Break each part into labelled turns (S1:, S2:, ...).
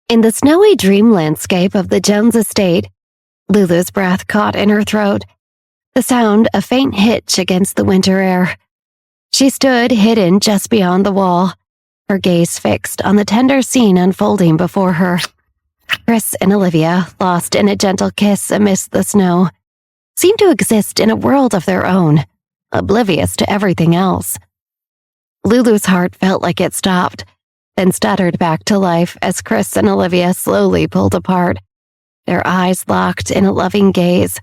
S1: In the snowy dream landscape of the Jones estate, Lulu's breath caught in her throat, the sound a faint hitch against the winter air. She stood hidden just beyond the wall, her gaze fixed on the tender scene unfolding before her. Chris and Olivia, lost in a gentle kiss amidst the snow, seemed to exist in a world of their own, oblivious to everything else. Lulu's heart felt like it stopped, then stuttered back to life as Chris and Olivia slowly pulled apart, their eyes locked in a loving gaze.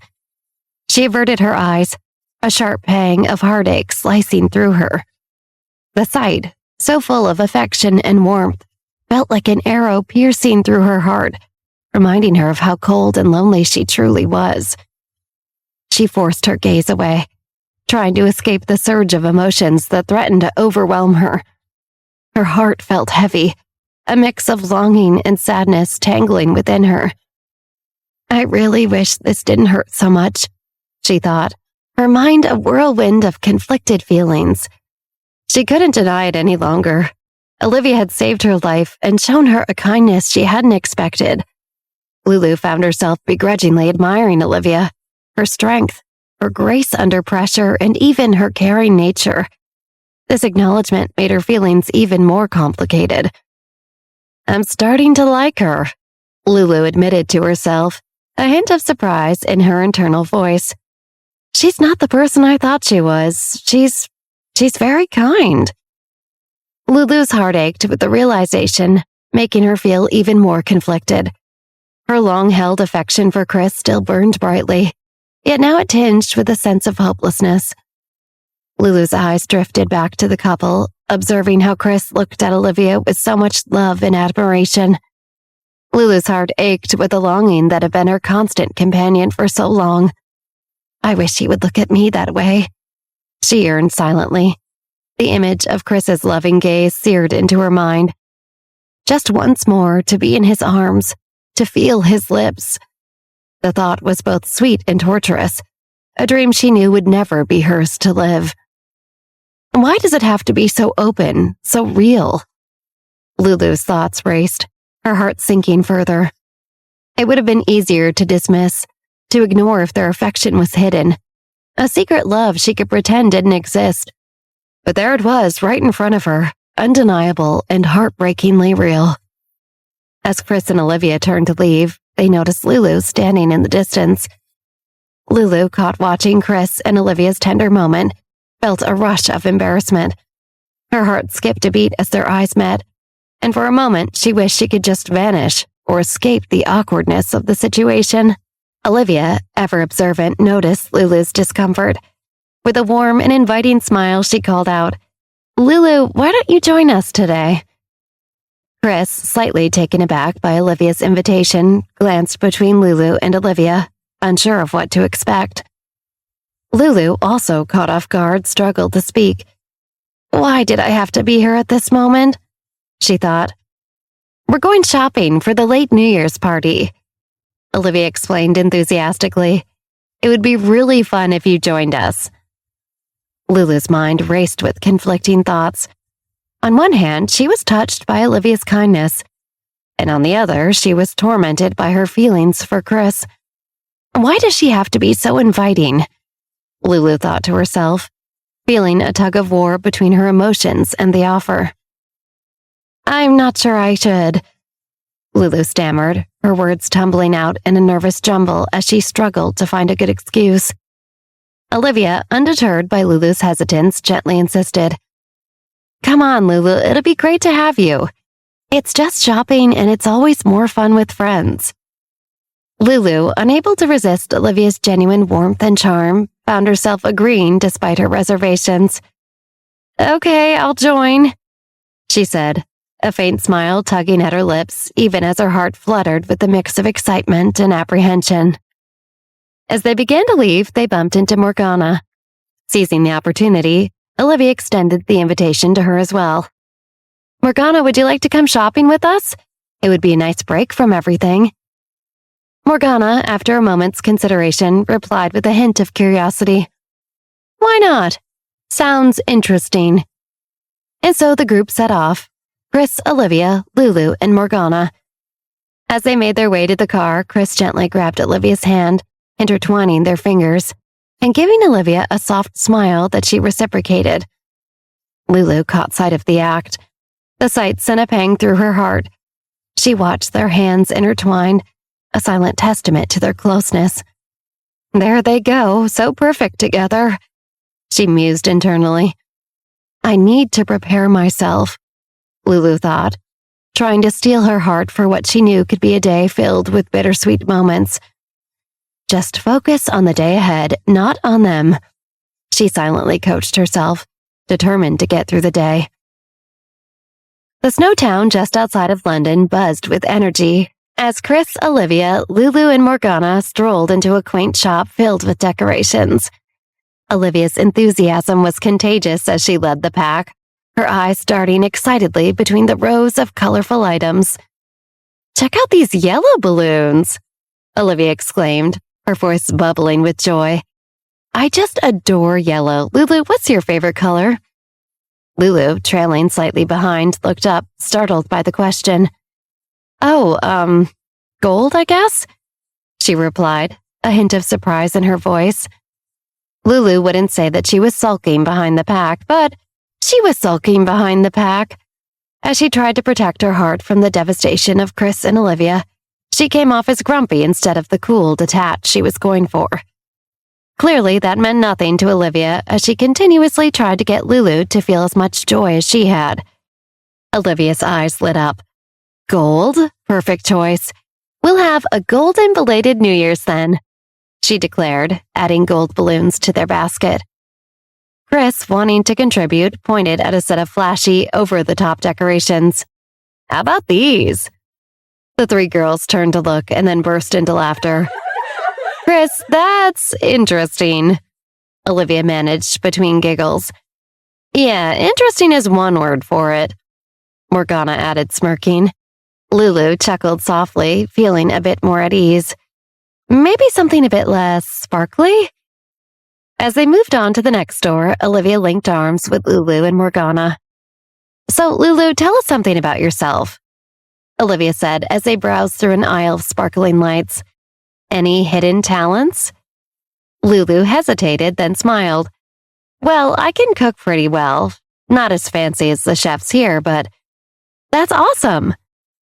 S1: She averted her eyes, a sharp pang of heartache slicing through her. The sight, so full of affection and warmth, felt like an arrow piercing through her heart, reminding her of how cold and lonely she truly was. She forced her gaze away, trying to escape the surge of emotions that threatened to overwhelm her. Her heart felt heavy, a mix of longing and sadness tangling within her. I really wish this didn't hurt so much, she thought, her mind a whirlwind of conflicted feelings. She couldn't deny it any longer. Olivia had saved her life and shown her a kindness she hadn't expected. Lulu found herself begrudgingly admiring Olivia, her strength, her grace under pressure, and even her caring nature. This acknowledgement made her feelings even more complicated. I'm starting to like her, Lulu admitted to herself, a hint of surprise in her internal voice. She's not the person I thought she was. She's very kind. Lulu's heart ached with the realization, making her feel even more conflicted. Her long-held affection for Chris still burned brightly, yet now it tinged with a sense of hopelessness. Lulu's eyes drifted back to the couple, observing how Chris looked at Olivia with so much love and admiration. Lulu's heart ached with the longing that had been her constant companion for so long. I wish he would look at me that way, she yearned silently. The image of Chris's loving gaze seared into her mind. Just once more to be in his arms, to feel his lips. The thought was both sweet and torturous, a dream she knew would never be hers to live. Why does it have to be so open, so real? Lulu's thoughts raced, her heart sinking further. It would have been easier to dismiss, to ignore if their affection was hidden, a secret love she could pretend didn't exist. But there it was, right in front of her, undeniable and heartbreakingly real. As Chris and Olivia turned to leave, they noticed Lulu standing in the distance. Lulu, caught watching Chris and Olivia's tender moment, felt a rush of embarrassment. Her heart skipped a beat as their eyes met, and for a moment she wished she could just vanish or escape the awkwardness of the situation. Olivia, ever observant, noticed Lulu's discomfort. With a warm and inviting smile, she called out, "Lulu, why don't you join us today?" Chris, slightly taken aback by Olivia's invitation, glanced between Lulu and Olivia, unsure of what to expect. Lulu, also caught off guard, struggled to speak. Why did I have to be here at this moment? She thought. We're going shopping for the late New Year's party, Olivia explained enthusiastically. It would be really fun if you joined us. Lulu's mind raced with conflicting thoughts. On one hand, she was touched by Olivia's kindness, and on the other, she was tormented by her feelings for Chris. Why does she have to be so inviting? Lulu thought to herself, feeling a tug of war between her emotions and the offer. I'm not sure I should, Lulu stammered, her words tumbling out in a nervous jumble as she struggled to find a good excuse. Olivia, undeterred by Lulu's hesitance, gently insisted. Come on, Lulu, it'll be great to have you. It's just shopping and it's always more fun with friends. Lulu, unable to resist Olivia's genuine warmth and charm, found herself agreeing despite her reservations. Okay, I'll join, she said, a faint smile tugging at her lips, even as her heart fluttered with a mix of excitement and apprehension. As they began to leave, they bumped into Morgana. Seizing the opportunity, Olivia extended the invitation to her as well. Morgana, would you like to come shopping with us? It would be a nice break from everything. Morgana, after a moment's consideration, replied with a hint of curiosity. Why not? Sounds interesting. And so the group set off. Chris, Olivia, Lulu, and Morgana. As they made their way to the car, Chris gently grabbed Olivia's hand, intertwining their fingers, and giving Olivia a soft smile that she reciprocated. Lulu caught sight of the act. The sight sent a pang through her heart. She watched their hands intertwined, a silent testament to their closeness. There they go, so perfect together, she mused internally. I need to prepare myself, Lulu thought, trying to steel her heart for what she knew could be a day filled with bittersweet moments. Just focus on the day ahead, not on them, she silently coached herself, determined to get through the day. The snow town just outside of London buzzed with energy as Chris, Olivia, Lulu, and Morgana strolled into a quaint shop filled with decorations. Olivia's enthusiasm was contagious as she led the pack, her eyes darting excitedly between the rows of colorful items. Check out these yellow balloons, Olivia exclaimed, her voice bubbling with joy. I just adore yellow. Lulu, what's your favorite color? Lulu, trailing slightly behind, looked up, startled by the question. Oh, gold, I guess? She replied, a hint of surprise in her voice. Lulu wouldn't say that she was sulking behind the pack, but she was sulking behind the pack. As she tried to protect her heart from the devastation of Chris and Olivia, she came off as grumpy instead of the cool, detached she was going for. Clearly, that meant nothing to Olivia as she continuously tried to get Lulu to feel as much joy as she had. Olivia's eyes lit up. Gold? Perfect choice. We'll have a golden belated New Year's then, she declared, adding gold balloons to their basket. Chris, wanting to contribute, pointed at a set of flashy, over-the-top decorations. How about these? The three girls turned to look and then burst into laughter. Chris, that's interesting, Olivia managed between giggles. Yeah, interesting is one word for it, Morgana added, smirking. Lulu chuckled softly, feeling a bit more at ease. Maybe something a bit less sparkly? As they moved on to the next door, Olivia linked arms with Lulu and Morgana. So, Lulu, tell us something about yourself, Olivia said as they browsed through an aisle of sparkling lights. Any hidden talents? Lulu hesitated, then smiled. Well, I can cook pretty well. Not as fancy as the chefs here, but... That's awesome,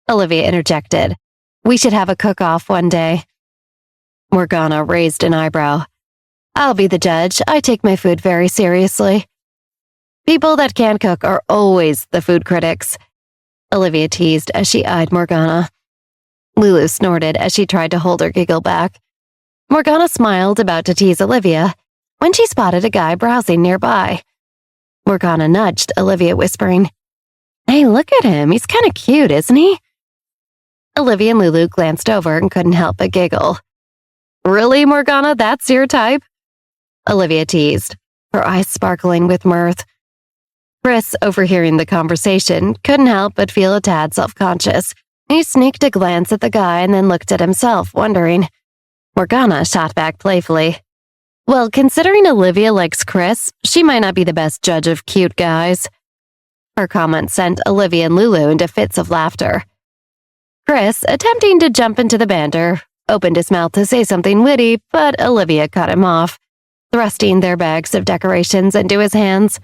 S1: Olivia interjected. We should have a cook-off one day. Morgana raised an eyebrow. I'll be the judge. I take my food very seriously. People that can't cook are always the food critics, Olivia teased as she eyed Morgana. Lulu snorted as she tried to hold her giggle back. Morgana smiled, about to tease Olivia, when she spotted a guy browsing nearby. Morgana nudged Olivia, whispering, Hey, look at him. He's kind of cute, isn't he? Olivia and Lulu glanced over and couldn't help but giggle. Really, Morgana? That's your type? Olivia teased, her eyes sparkling with mirth. Chris, overhearing the conversation, couldn't help but feel a tad self-conscious. He sneaked a glance at the guy and then looked at himself, wondering. Morgana shot back playfully. Well, considering Olivia likes Chris, she might not be the best judge of cute guys. Her comment sent Olivia and Lulu into fits of laughter. Chris, attempting to jump into the banter, opened his mouth to say something witty, but Olivia cut him off, thrusting their bags of decorations into his hands.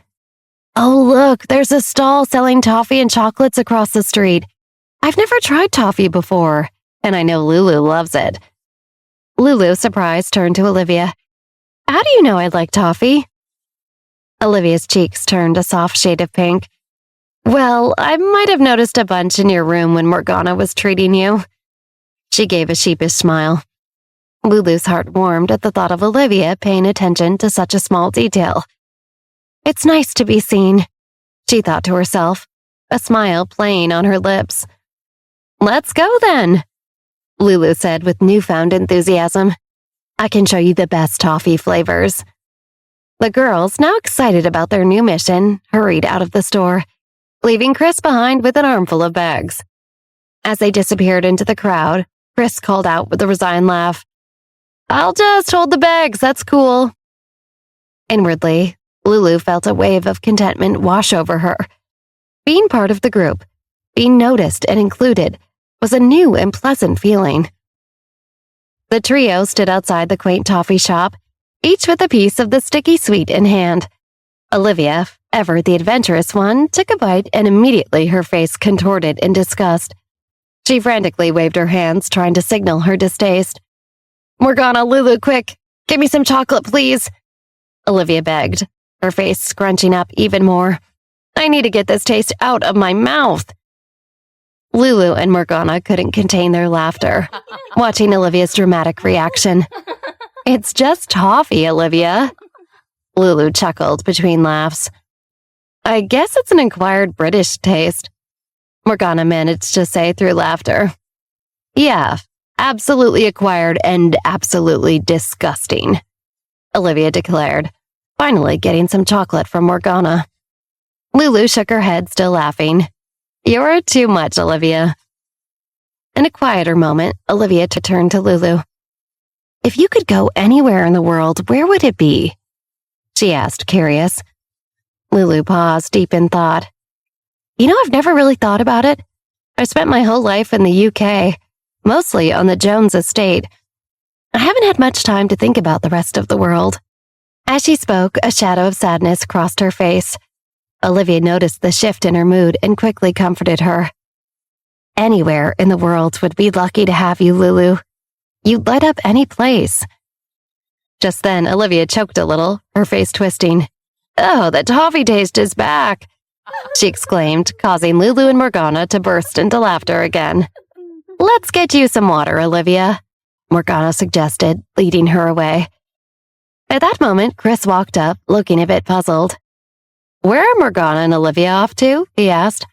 S1: Oh, look, there's a stall selling toffee and chocolates across the street. I've never tried toffee before, and I know Lulu loves it. Lulu, surprised, turned to Olivia. How do you know I like toffee? Olivia's cheeks turned a soft shade of pink. Well, I might have noticed a bunch in your room when Morgana was treating you. She gave a sheepish smile. Lulu's heart warmed at the thought of Olivia paying attention to such a small detail. It's nice to be seen, she thought to herself, a smile playing on her lips. Let's go then, Lulu said with newfound enthusiasm. I can show you the best toffee flavors. The girls, now excited about their new mission, hurried out of the store, leaving Chris behind with an armful of bags. As they disappeared into the crowd, Chris called out with a resigned laugh. I'll just hold the bags, that's cool. Inwardly, Lulu felt a wave of contentment wash over her. Being part of the group, being noticed and included, was a new and pleasant feeling. The trio stood outside the quaint toffee shop, each with a piece of the sticky sweet in hand. Olivia, ever the adventurous one, took a bite and immediately her face contorted in disgust. She frantically waved her hands, trying to signal her distaste. "Morgana, Lulu, quick! Give me some chocolate, please!" Olivia begged, her face scrunching up even more. "I need to get this taste out of my mouth." Lulu and Morgana couldn't contain their laughter, watching Olivia's dramatic reaction. "It's just toffee, Olivia." Lulu chuckled between laughs. "I guess it's an acquired British taste," Morgana managed to say through laughter. "Yeah, absolutely acquired and absolutely disgusting," Olivia declared, finally getting some chocolate from Morgana. Lulu shook her head, still laughing. "You're too much, Olivia." In a quieter moment, Olivia turned to Lulu. "If you could go anywhere in the world, where would it be?" she asked, curious. Lulu paused, deep in thought. I've never really thought about it. I spent my whole life in the UK, mostly on the Jones estate. I haven't had much time to think about the rest of the world." As she spoke, a shadow of sadness crossed her face. Olivia noticed the shift in her mood and quickly comforted her. "Anywhere in the world would be lucky to have you, Lulu. You'd light up any place." Just then, Olivia choked a little, her face twisting. "Oh, the toffee taste is back!" she exclaimed, causing Lulu and Morgana to burst into laughter again. "Let's get you some water, Olivia," Morgana suggested, leading her away. At that moment, Chris walked up, looking a bit puzzled. "Where are Morgana and Olivia off to?" he asked.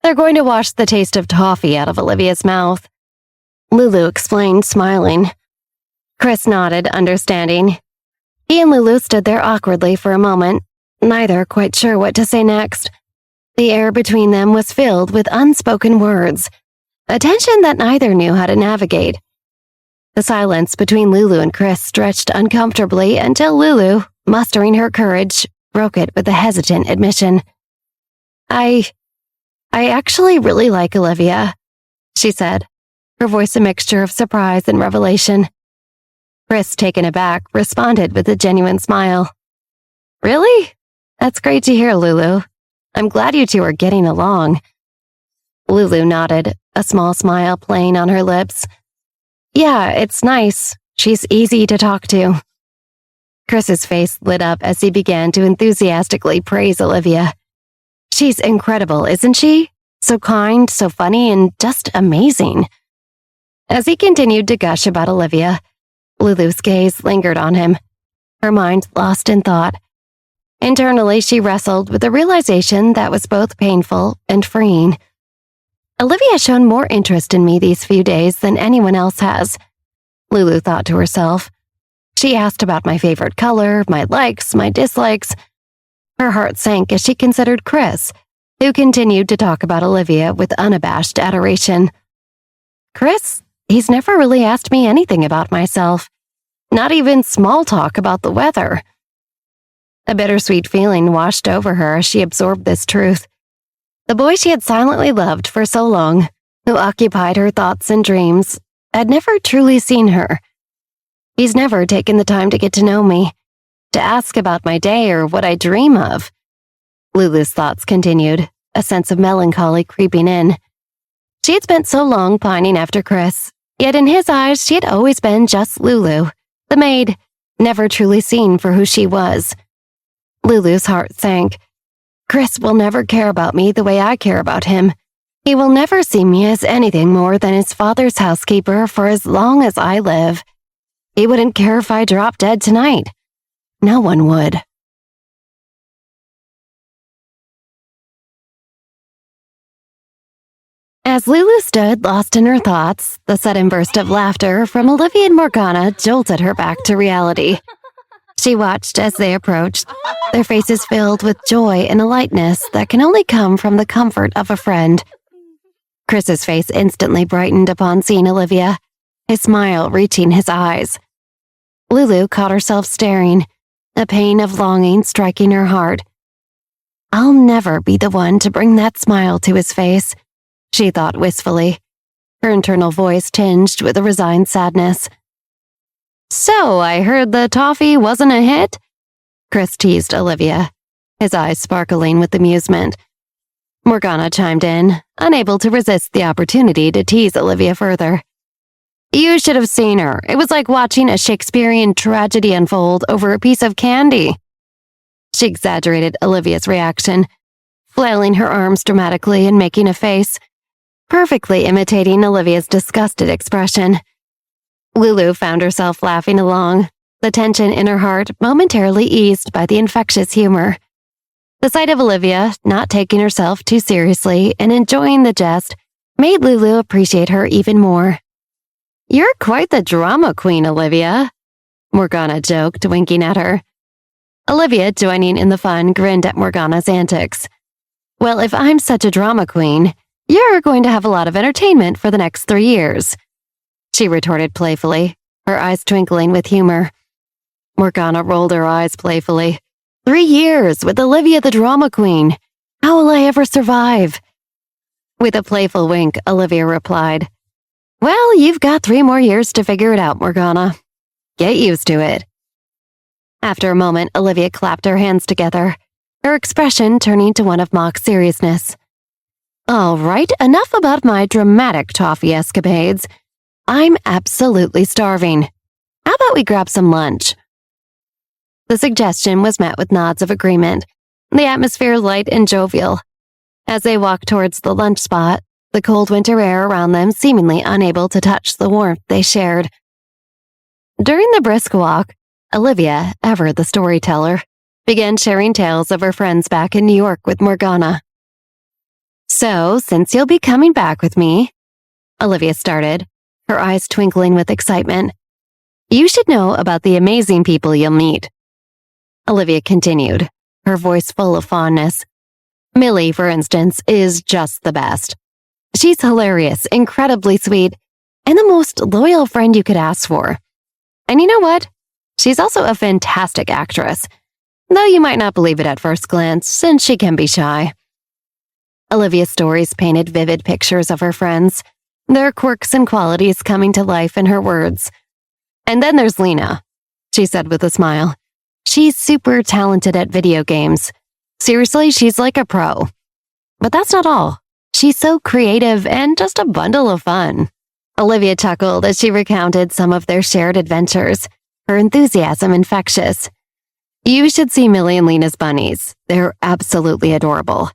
S1: "They're going to wash the taste of toffee out of Olivia's mouth," Lulu explained, smiling. Chris nodded, understanding. He and Lulu stood there awkwardly for a moment, neither quite sure what to say next. The air between them was filled with unspoken words, a tension that neither knew how to navigate. The silence between Lulu and Chris stretched uncomfortably until Lulu, mustering her courage, broke it with a hesitant admission. I actually really like Olivia," she said, her voice a mixture of surprise and revelation. Chris, taken aback, responded with a genuine smile. "Really? That's great to hear, Lulu. I'm glad you two are getting along." Lulu nodded, a small smile playing on her lips. "Yeah, it's nice. She's easy to talk to." Chris's face lit up as he began to enthusiastically praise Olivia. "She's incredible, isn't she? So kind, so funny, and just amazing." As he continued to gush about Olivia, Lulu's gaze lingered on him, her mind lost in thought. Internally, she wrestled with the realization that was both painful and freeing. Olivia has shown more interest in me these few days than anyone else has, Lulu thought to herself. She asked about my favorite color, my likes, my dislikes. Her heart sank as she considered Chris, who continued to talk about Olivia with unabashed adoration. Chris, he's never really asked me anything about myself, not even small talk about the weather. A bittersweet feeling washed over her as she absorbed this truth. The boy she had silently loved for so long, who occupied her thoughts and dreams, had never truly seen her. He's never taken the time to get to know me, to ask about my day or what I dream of. Lulu's thoughts continued, a sense of melancholy creeping in. She had spent so long pining after Chris, yet in his eyes she had always been just Lulu, the maid, never truly seen for who she was. Lulu's heart sank. Chris will never care about me the way I care about him. He will never see me as anything more than his father's housekeeper for as long as I live. He wouldn't care if I dropped dead tonight. No one would. As Lulu stood lost in her thoughts, the sudden burst of laughter from Olivia and Morgana jolted her back to reality. She watched as they approached, their faces filled with joy and a lightness that can only come from the comfort of a friend. Chris's face instantly brightened upon seeing Olivia, his smile reaching his eyes. Lulu caught herself staring, a pain of longing striking her heart. I'll never be the one to bring that smile to his face, she thought wistfully. her internal voice tinged with a resigned sadness. "So, I heard the toffee wasn't a hit?" Chris teased Olivia, his eyes sparkling with amusement. Morgana chimed in, unable to resist the opportunity to tease Olivia further. "You should have seen her. It was like watching a Shakespearean tragedy unfold over a piece of candy." She exaggerated Olivia's reaction, flailing her arms dramatically and making a face, perfectly imitating Olivia's disgusted expression. Lulu found herself laughing along, the tension in her heart momentarily eased by the infectious humor. The sight of Olivia, not taking herself too seriously and enjoying the jest, made Lulu appreciate her even more. "You're quite the drama queen, Olivia," Morgana joked, winking at her. Olivia, joining in the fun, grinned at Morgana's antics. "Well, if I'm such a drama queen, you're going to have a lot of entertainment for the next 3 years," she retorted playfully, her eyes twinkling with humor. Morgana rolled her eyes playfully. 3 years with Olivia the drama queen. How will I ever survive? With a playful wink, Olivia replied, "Well, you've got 3 more years to figure it out, Morgana. Get used to it." After a moment, Olivia clapped her hands together, her expression turning to one of mock seriousness. "All right, enough about my dramatic toffee escapades. I'm absolutely starving. How about we grab some lunch?" The suggestion was met with nods of agreement, the atmosphere light and jovial. As they walked towards the lunch spot, the cold winter air around them seemingly unable to touch the warmth they shared. During the brisk walk, Olivia, ever the storyteller, began sharing tales of her friends back in New York with Morgana. "So, since you'll be coming back with me," Olivia started, her eyes twinkling with excitement, "you should know about the amazing people you'll meet." Olivia continued, her voice full of fondness. "Millie, for instance, is just the best. She's hilarious, incredibly sweet, and the most loyal friend you could ask for. And you know what? She's also a fantastic actress, though you might not believe it at first glance, since she can be shy." Olivia's stories painted vivid pictures of her friends, their quirks and qualities coming to life in her words. "And then there's Lena," she said with a smile. "She's super talented at video games. Seriously, she's like a pro. But that's not all. She's so creative and just a bundle of fun." Olivia chuckled as she recounted some of their shared adventures, her enthusiasm infectious. "You should see Millie and Lena's bunnies. They're absolutely adorable.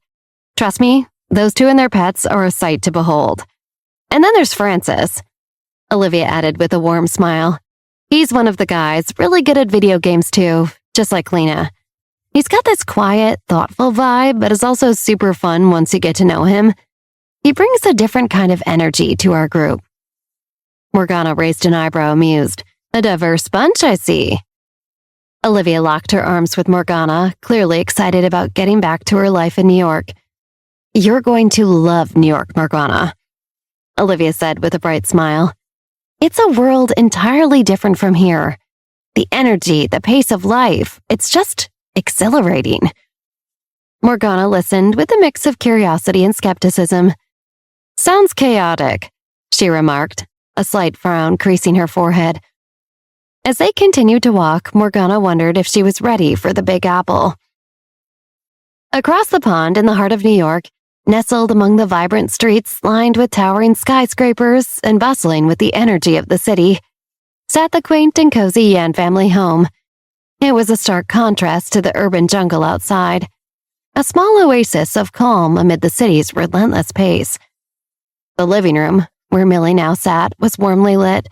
S1: Trust me, those two and their pets are a sight to behold. And then there's Francis," Olivia added with a warm smile. "He's one of the guys, really good at video games too, just like Lena. He's got this quiet, thoughtful vibe, but is also super fun once you get to know him. He brings a different kind of energy to our group." Morgana raised an eyebrow, amused. "A diverse bunch, I see." Olivia locked her arms with Morgana, clearly excited about getting back to her life in New York. "You're going to love New York, Morgana," Olivia said with a bright smile. "It's a world entirely different from here. The energy, the pace of life, it's just exhilarating." Morgana listened with a mix of curiosity and skepticism. "Sounds chaotic," she remarked, a slight frown creasing her forehead. As they continued to walk, Morgana wondered if she was ready for the Big Apple. Across the pond in the heart of New York, nestled among the vibrant streets lined with towering skyscrapers and bustling with the energy of the city, sat the quaint and cozy Yan family home. It was a stark contrast to the urban jungle outside, a small oasis of calm amid the city's relentless pace. The living room, where Millie now sat, was warmly lit,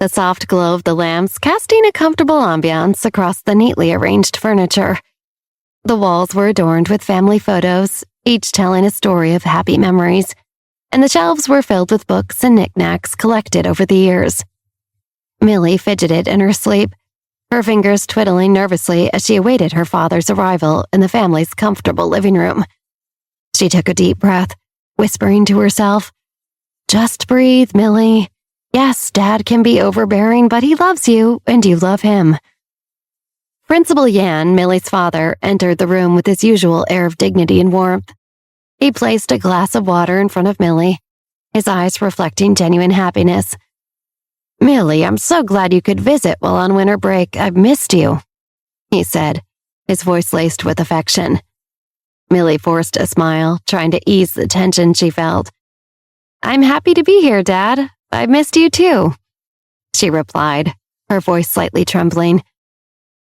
S1: the soft glow of the lamps casting a comfortable ambiance across the neatly arranged furniture. The walls were adorned with family photos, each telling a story of happy memories, and the shelves were filled with books and knickknacks collected over the years. Millie fidgeted in her sleep, her fingers twiddling nervously as she awaited her father's arrival in the family's comfortable living room. She took a deep breath, whispering to herself, "Just breathe, Millie. Yes, Dad can be overbearing, but he loves you, and you love him." Principal Yan, Millie's father, entered the room with his usual air of dignity and warmth. He placed a glass of water in front of Millie, his eyes reflecting genuine happiness. "Millie, I'm so glad you could visit while on winter break. I've missed you," he said, his voice laced with affection. Millie forced a smile, trying to ease the tension she felt. "I'm happy to be here, Dad. I've missed you too," she replied, her voice slightly trembling.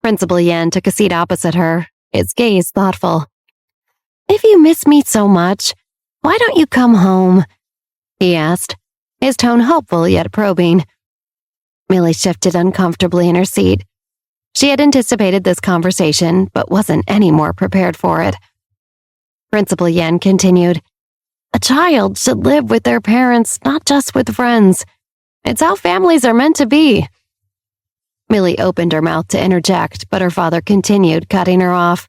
S1: Principal Yen took a seat opposite her, his gaze thoughtful. "If you miss me so much, why don't you come home?" he asked, his tone hopeful yet probing. Millie shifted uncomfortably in her seat. She had anticipated this conversation, but wasn't any more prepared for it. Principal Yen continued, "A child should live with their parents, not just with friends. It's how families are meant to be." Millie opened her mouth to interject, but her father continued, cutting her off.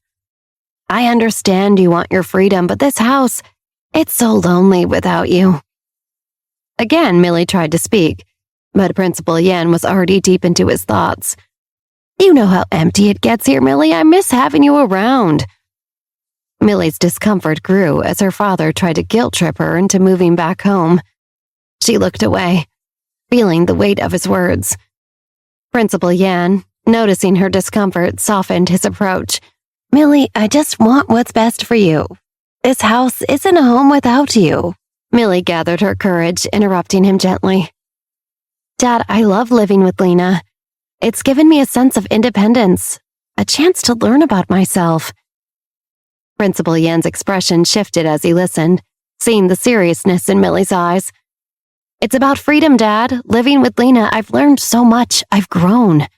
S1: "I understand you want your freedom, but this house, it's so lonely without you." Again, Millie tried to speak, but Principal Yen was already deep into his thoughts. "You know how empty it gets here, Millie. I miss having you around." Millie's discomfort grew as her father tried to guilt trip her into moving back home. She looked away, feeling the weight of his words. Principal Yan, noticing her discomfort, softened his approach. "Millie, I just want what's best for you. This house isn't a home without you." Millie gathered her courage, interrupting him gently. "Dad, I love living with Lena. It's given me a sense of independence, a chance to learn about myself." Principal Yan's expression shifted as he listened, seeing the seriousness in Millie's eyes. "It's about freedom, Dad. Living with Lena, I've learned so much. I've grown."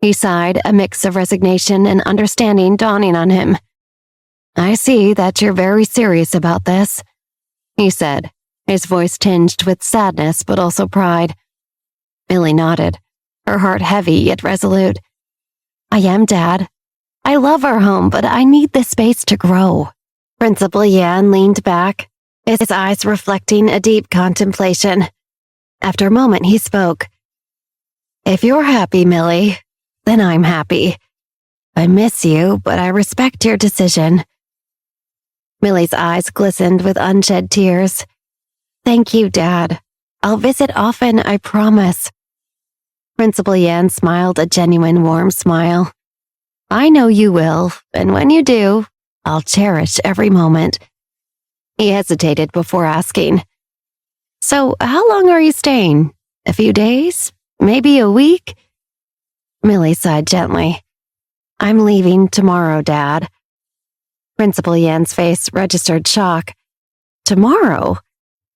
S1: He sighed, a mix of resignation and understanding dawning on him. "I see that you're very serious about this," he said, his voice tinged with sadness but also pride. Millie nodded, her heart heavy yet resolute. "I am, Dad. I love our home, but I need this space to grow." Principal Yan leaned back, his eyes reflecting a deep contemplation. After a moment, he spoke. "If you're happy, Millie, then I'm happy. I miss you, but I respect your decision." Millie's eyes glistened with unshed tears. "Thank you, Dad. I'll visit often, I promise." Principal Yan smiled a genuine warm smile. "I know you will, and when you do, I'll cherish every moment." He hesitated before asking, "So, how long are you staying? A few days? Maybe a week?" Millie sighed gently. "I'm leaving tomorrow, Dad." Principal Yan's face registered shock. "Tomorrow?"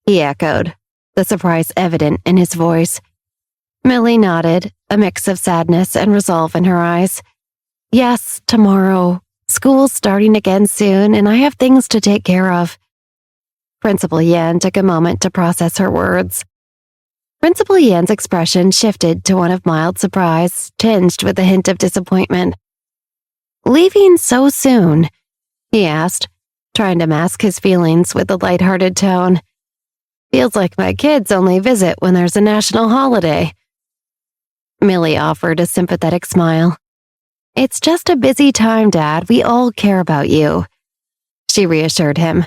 S1: he echoed, the surprise evident in his voice. Millie nodded, a mix of sadness and resolve in her eyes. "Yes, tomorrow. School's starting again soon, and I have things to take care of." Principal Yan took a moment to process her words. Principal Yan's expression shifted to one of mild surprise, tinged with a hint of disappointment. "Leaving so soon?" he asked, trying to mask his feelings with a lighthearted tone. "Feels like my kids only visit when there's a national holiday." Millie offered a sympathetic smile. "It's just a busy time, Dad. We all care about you," she reassured him,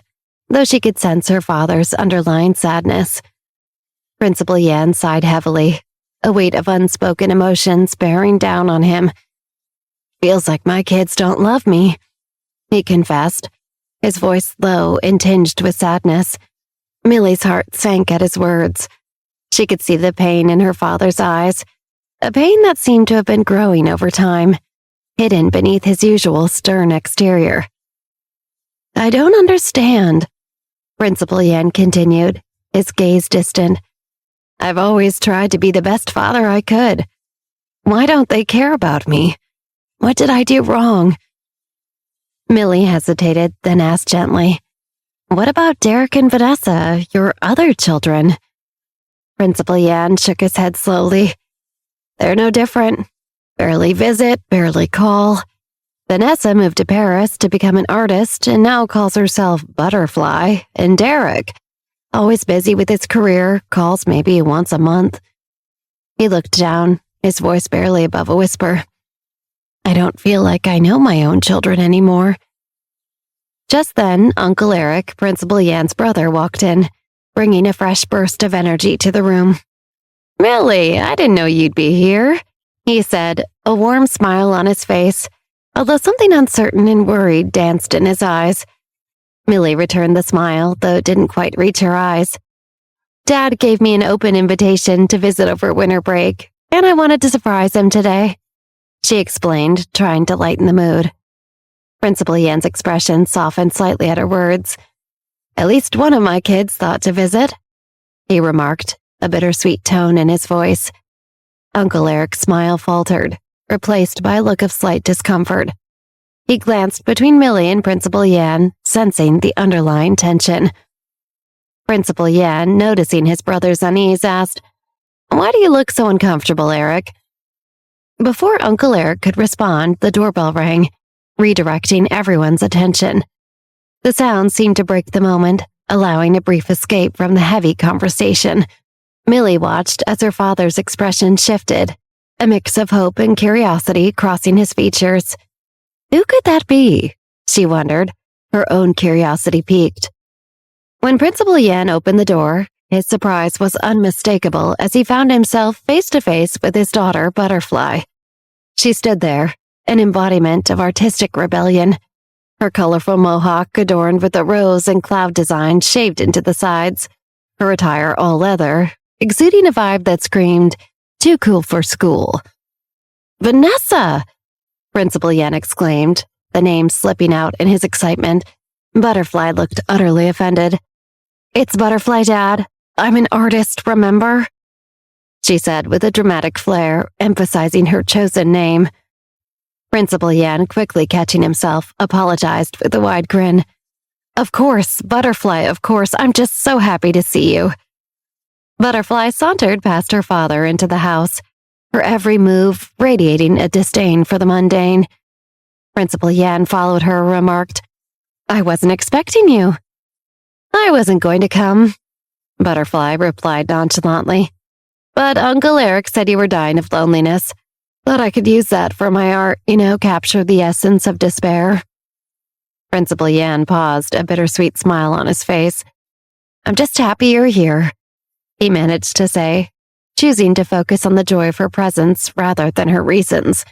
S1: though she could sense her father's underlying sadness. Principal Yan sighed heavily, a weight of unspoken emotions bearing down on him. "Feels like my kids don't love me," he confessed, his voice low and tinged with sadness. Millie's heart sank at his words. She could see the pain in her father's eyes, a pain that seemed to have been growing over time, hidden beneath his usual stern exterior. "I don't understand," Principal Yan continued, his gaze distant. "I've always tried to be the best father I could. Why don't they care about me? What did I do wrong?" Millie hesitated, then asked gently, "What about Derek and Vanessa, your other children?" Principal Yan shook his head slowly. "They're no different. Barely visit, barely call. Vanessa moved to Paris to become an artist and now calls herself Butterfly, and Derek, always busy with his career, calls maybe once a month." He looked down, his voice barely above a whisper. "I don't feel like I know my own children anymore." Just then, Uncle Eric, Principal Yan's brother, walked in, bringing a fresh burst of energy to the room. "Millie, I didn't know you'd be here," he said, a warm smile on his face, although something uncertain and worried danced in his eyes. Millie returned the smile, though it didn't quite reach her eyes. "Dad gave me an open invitation to visit over winter break, and I wanted to surprise him today," she explained, trying to lighten the mood. Principal Yan's expression softened slightly at her words. "At least one of my kids thought to visit," he remarked, a bittersweet tone in his voice. Uncle Eric's smile faltered, replaced by a look of slight discomfort. He glanced between Millie and Principal Yan, sensing the underlying tension. Principal Yan, noticing his brother's unease, asked, "Why do you look so uncomfortable, Eric?" Before Uncle Eric could respond, the doorbell rang, redirecting everyone's attention. The sound seemed to break the moment, allowing a brief escape from the heavy conversation. Millie watched as her father's expression shifted, a mix of hope and curiosity crossing his features. Who could that be? She wondered, her own curiosity piqued. When Principal Yan opened the door, his surprise was unmistakable as he found himself face to face with his daughter, Butterfly. She stood there, an embodiment of artistic rebellion, her colorful mohawk adorned with a rose and cloud design shaved into the sides, her attire all leather, exuding a vibe that screamed, "Too cool for school." "Vanessa!" Principal Yan exclaimed, the name slipping out in his excitement. Butterfly looked utterly offended. "It's Butterfly, Dad. I'm an artist, remember?" she said with a dramatic flair, emphasizing her chosen name. Principal Yan, quickly catching himself, apologized with a wide grin. "Of course, Butterfly, of course. I'm just so happy to see you." Butterfly sauntered past her father into the house, her every move radiating a disdain for the mundane. Principal Yan followed her, remarked, "I wasn't expecting you." "I wasn't going to come," Butterfly replied nonchalantly. "But Uncle Eric said you were dying of loneliness. Thought I could use that for my art, capture the essence of despair." Principal Yan paused, a bittersweet smile on his face. "I'm just happy you're here," he managed to say, choosing to focus on the joy of her presence rather than her reasons.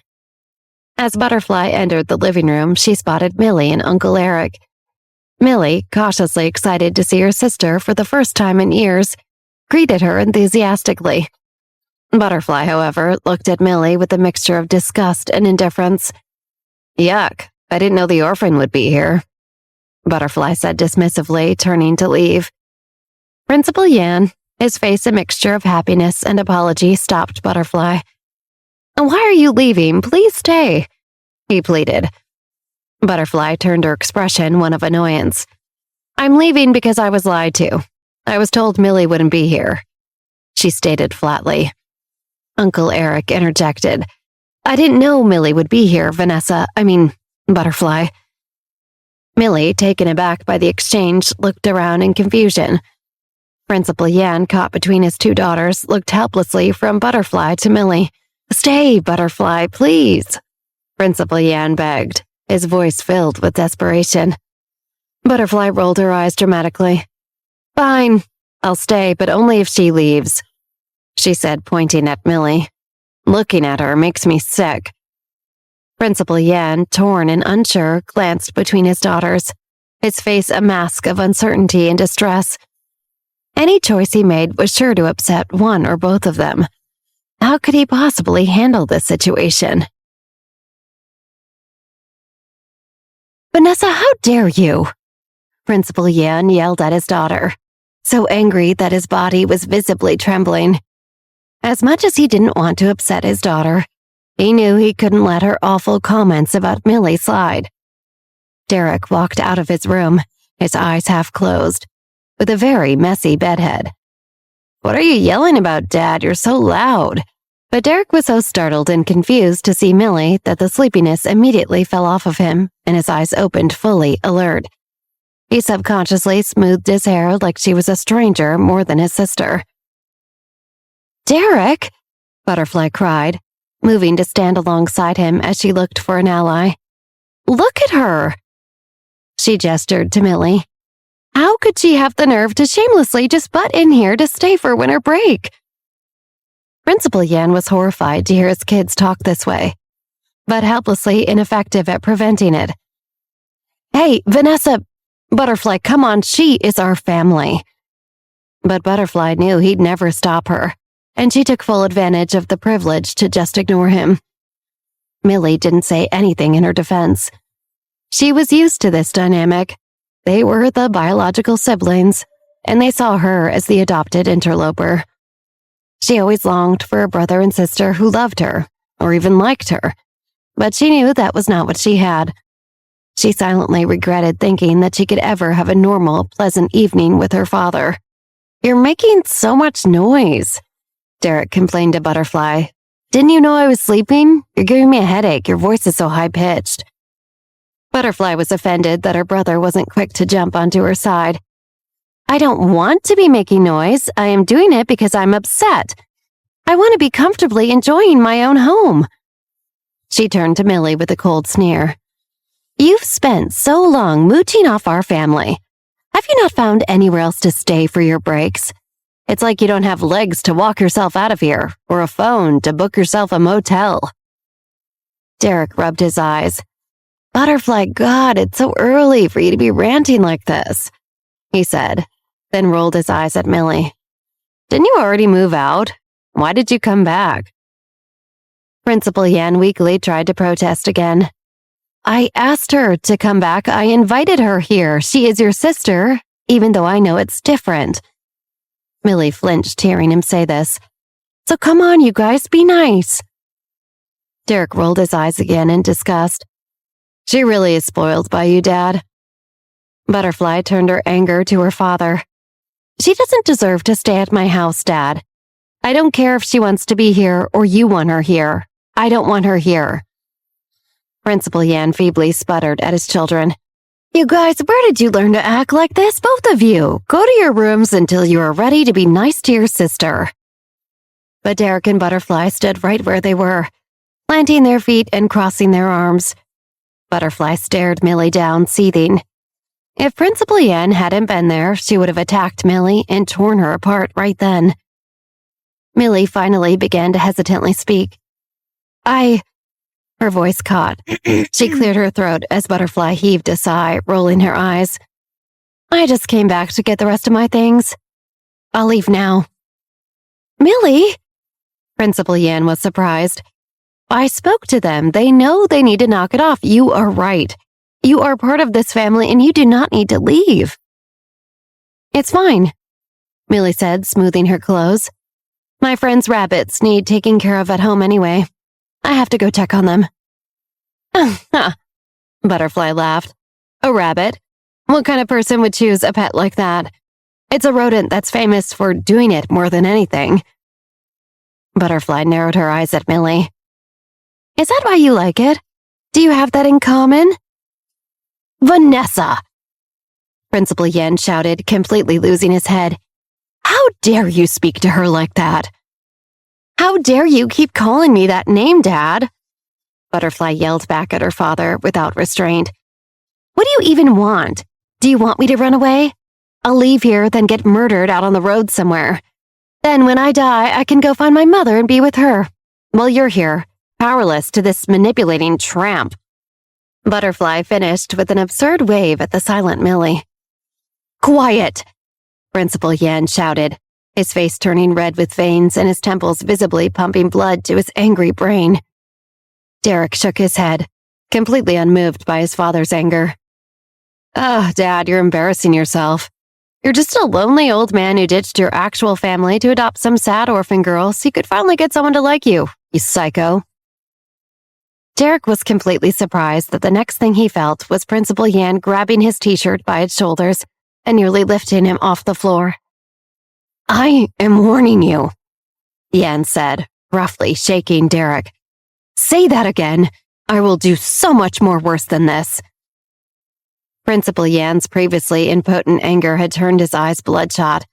S1: As Butterfly entered the living room, she spotted Millie and Uncle Eric. Millie, cautiously excited to see her sister for the first time in years, greeted her enthusiastically. Butterfly, however, looked at Millie with a mixture of disgust and indifference. "Yuck, I didn't know the orphan would be here," Butterfly said dismissively, turning to leave. Principal Yan, his face a mixture of happiness and apology, stopped Butterfly. "Why are you leaving? Please stay," he pleaded. Butterfly turned her expression one of annoyance. "I'm leaving because I was lied to. I was told Millie wouldn't be here," she stated flatly. Uncle Eric interjected. "I didn't know Millie would be here, Butterfly." Millie, taken aback by the exchange, looked around in confusion. Principal Yan, caught between his two daughters, looked helplessly from Butterfly to Millie. "Stay, Butterfly, please," Principal Yan begged, his voice filled with desperation. Butterfly rolled her eyes dramatically. "Fine, I'll stay, but only if she leaves," she said, pointing at Millie. "Looking at her makes me sick." Principal Yan, torn and unsure, glanced between his daughters, his face a mask of uncertainty and distress. Any choice he made was sure to upset one or both of them. How could he possibly handle this situation? "Vanessa, how dare you?" Principal Yan yelled at his daughter, so angry that his body was visibly trembling. As much as he didn't want to upset his daughter, he knew he couldn't let her awful comments about Millie slide. Derek walked out of his room, his eyes half closed, with a very messy bedhead. "What are you yelling about, Dad? You're so loud." But Derek was so startled and confused to see Millie that the sleepiness immediately fell off of him and his eyes opened fully alert. He subconsciously smoothed his hair like she was a stranger more than his sister. "Derek!" Butterfly cried, moving to stand alongside him as she looked for an ally. "Look at her!" She gestured to Millie. How could she have the nerve to shamelessly just butt in here to stay for winter break? Principal Yan was horrified to hear his kids talk this way, but helplessly ineffective at preventing it. Hey, Vanessa, Butterfly, come on, she is our family. But Butterfly knew he'd never stop her, and she took full advantage of the privilege to just ignore him. Millie didn't say anything in her defense. She was used to this dynamic. They were the biological siblings, and they saw her as the adopted interloper. She always longed for a brother and sister who loved her, or even liked her, but she knew that was not what she had. She silently regretted thinking that she could ever have a normal, pleasant evening with her father. You're making so much noise, Derek complained to Butterfly. Didn't you know I was sleeping? You're giving me a headache. Your voice is so high-pitched. Butterfly was offended that her brother wasn't quick to jump onto her side. I don't want to be making noise. I am doing it because I'm upset. I want to be comfortably enjoying my own home. She turned to Millie with a cold sneer. You've spent so long mooching off our family. Have you not found anywhere else to stay for your breaks? It's like you don't have legs to walk yourself out of here, or a phone to book yourself a motel. Derek rubbed his eyes. Butterfly, God, it's so early for you to be ranting like this, he said, then rolled his eyes at Millie. Didn't you already move out? Why did you come back? Principal Yan weakly tried to protest again. I asked her to come back. I invited her here. She is your sister, even though I know it's different. Millie flinched hearing him say this. So come on, you guys, be nice. Derek rolled his eyes again in disgust. She really is spoiled by you, Dad. Butterfly turned her anger to her father. She doesn't deserve to stay at my house, Dad. I don't care if she wants to be here or you want her here. I don't want her here. Principal Yan feebly sputtered at his children. You guys, where did you learn to act like this, both of you? Go to your rooms until you are ready to be nice to your sister. But Derek and Butterfly stood right where they were, planting their feet and crossing their arms. Butterfly stared Millie down, seething. If Principal Yan hadn't been there, she would have attacked Millie and torn her apart right then. Millie finally began to hesitantly speak. Her voice caught. She cleared her throat as Butterfly heaved a sigh, rolling her eyes. I just came back to get the rest of my things. I'll leave now. Millie? Principal Yan was surprised. I spoke to them. They know they need to knock it off. You are right. You are part of this family and you do not need to leave. It's fine, Millie said, smoothing her clothes. My friend's rabbits need taking care of at home anyway. I have to go check on them. Butterfly laughed. A rabbit? What kind of person would choose a pet like that? It's a rodent that's famous for doing it more than anything. Butterfly narrowed her eyes at Millie. Is that why you like it? Do you have that in common? Vanessa! Principal Yan shouted, completely losing his head. How dare you speak to her like that? How dare you keep calling me that name, Dad? Butterfly yelled back at her father without restraint. What do you even want? Do you want me to run away? I'll leave here, then get murdered out on the road somewhere. Then when I die, I can go find my mother and be with her. While you're here, powerless to this manipulating tramp. Butterfly finished with an absurd wave at the silent Millie. Quiet! Principal Yan shouted, his face turning red with veins and his temples visibly pumping blood to his angry brain. Derek shook his head, completely unmoved by his father's anger. Dad, you're embarrassing yourself. You're just a lonely old man who ditched your actual family to adopt some sad orphan girl so you could finally get someone to like you psycho. Derek was completely surprised that the next thing he felt was Principal Yan grabbing his t-shirt by its shoulders and nearly lifting him off the floor. I am warning you, Yan said, roughly shaking Derek. Say that again. I will do so much more worse than this. Principal Yan's previously impotent anger had turned his eyes bloodshot,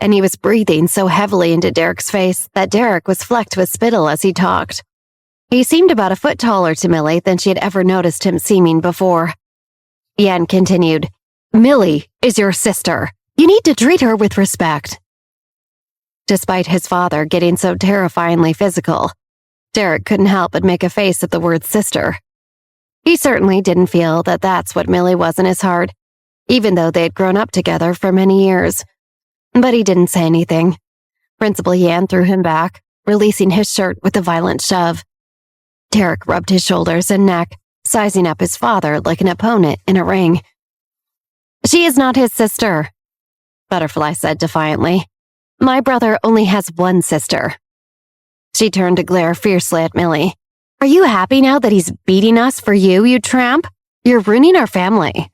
S1: and he was breathing so heavily into Derek's face that Derek was flecked with spittle as he talked. He seemed about a foot taller to Millie than she had ever noticed him seeming before. Yan continued, Millie is your sister. You need to treat her with respect. Despite his father getting so terrifyingly physical, Derek couldn't help but make a face at the word sister. He certainly didn't feel that that's what Millie was in his heart, even though they had grown up together for many years. But he didn't say anything. Principal Yan threw him back, releasing his shirt with a violent shove. Derek rubbed his shoulders and neck, sizing up his father like an opponent in a ring. She is not his sister, Butterfly said defiantly. My brother only has one sister. She turned to glare fiercely at Millie. Are you happy now that he's beating us for you, you tramp? You're ruining our family.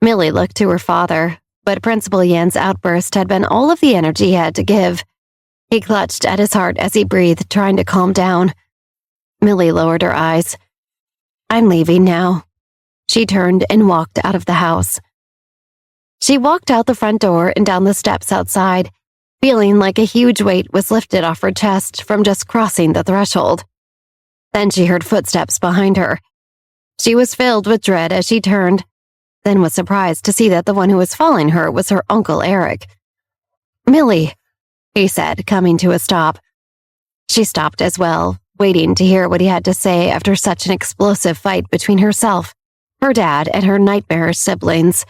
S1: Millie looked to her father, but Principal Yan's outburst had been all of the energy he had to give. He clutched at his heart as he breathed, trying to calm down. Millie lowered her eyes. I'm leaving now. She turned and walked out of the house. She walked out the front door and down the steps outside, feeling like a huge weight was lifted off her chest from just crossing the threshold. Then she heard footsteps behind her. She was filled with dread as she turned, then was surprised to see that the one who was following her was her Uncle Eric. Millie, he said, coming to a stop. She stopped as well, waiting to hear what he had to say after such an explosive fight between herself, her dad, and her nightmarish siblings.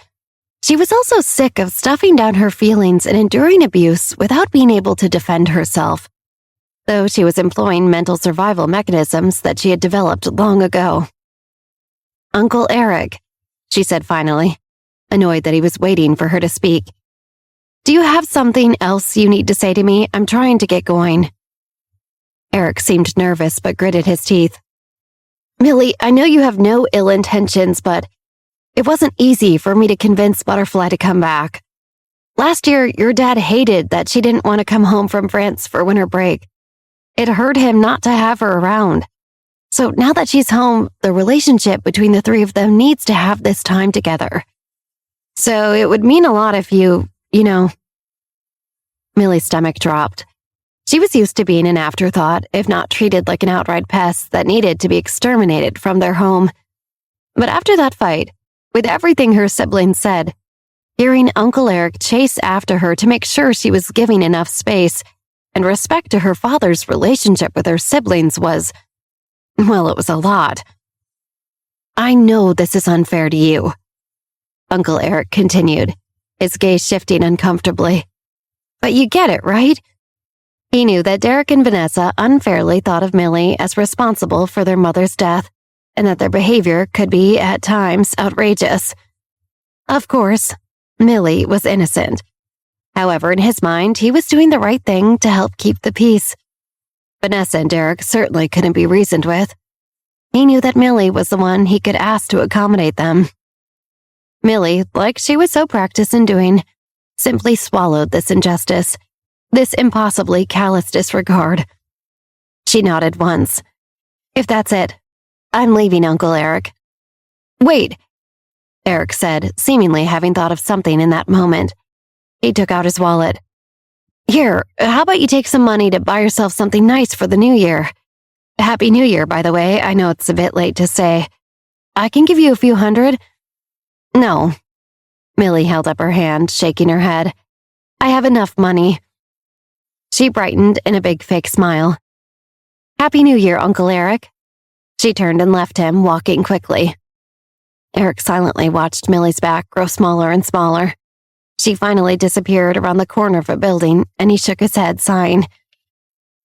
S1: She was also sick of stuffing down her feelings and enduring abuse without being able to defend herself, though she was employing mental survival mechanisms that she had developed long ago. Uncle Eric, she said finally, annoyed that he was waiting for her to speak. Do you have something else you need to say to me? I'm trying to get going. Eric seemed nervous but gritted his teeth. Millie, I know you have no ill intentions, but it wasn't easy for me to convince Butterfly to come back. Last year, your dad hated that she didn't want to come home from France for winter break. It hurt him not to have her around. So now that she's home, the relationship between the three of them needs to have this time together. So it would mean a lot if you know. Millie's stomach dropped. She was used to being an afterthought, if not treated like an outright pest that needed to be exterminated from their home. But after that fight, with everything her siblings said, hearing Uncle Eric chase after her to make sure she was giving enough space and respect to her father's relationship with her siblings was, well, it was a lot. I know this is unfair to you, Uncle Eric continued, his gaze shifting uncomfortably. But you get it, right? He knew that Derek and Vanessa unfairly thought of Millie as responsible for their mother's death, and that their behavior could be, at times, outrageous. Of course, Millie was innocent. However, in his mind, he was doing the right thing to help keep the peace. Vanessa and Derek certainly couldn't be reasoned with. He knew that Millie was the one he could ask to accommodate them. Millie, like she was so practiced in doing, simply swallowed this injustice, this impossibly callous disregard. She nodded once. If that's it, I'm leaving, Uncle Eric. Wait, Eric said, seemingly having thought of something in that moment. He took out his wallet. Here, how about you take some money to buy yourself something nice for the new year? Happy New Year, by the way. I know it's a bit late to say. I can give you a few hundred. No. Millie held up her hand, shaking her head. I have enough money. She brightened in a big fake smile. Happy New Year, Uncle Eric. She turned and left him, walking quickly. Eric silently watched Millie's back grow smaller and smaller. She finally disappeared around the corner of a building, and he shook his head, sighing.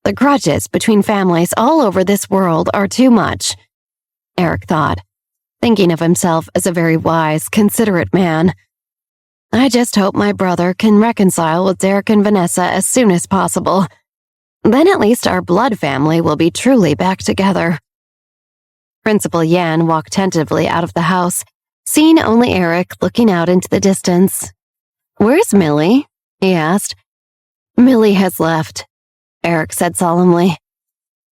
S1: The grudges between families all over this world are too much, Eric thought, thinking of himself as a very wise, considerate man. I just hope my brother can reconcile with Derek and Vanessa as soon as possible. Then at least our blood family will be truly back together. Principal Yan walked tentatively out of the house, seeing only Eric looking out into the distance. Where's Millie? He asked. Millie has left, Eric said solemnly.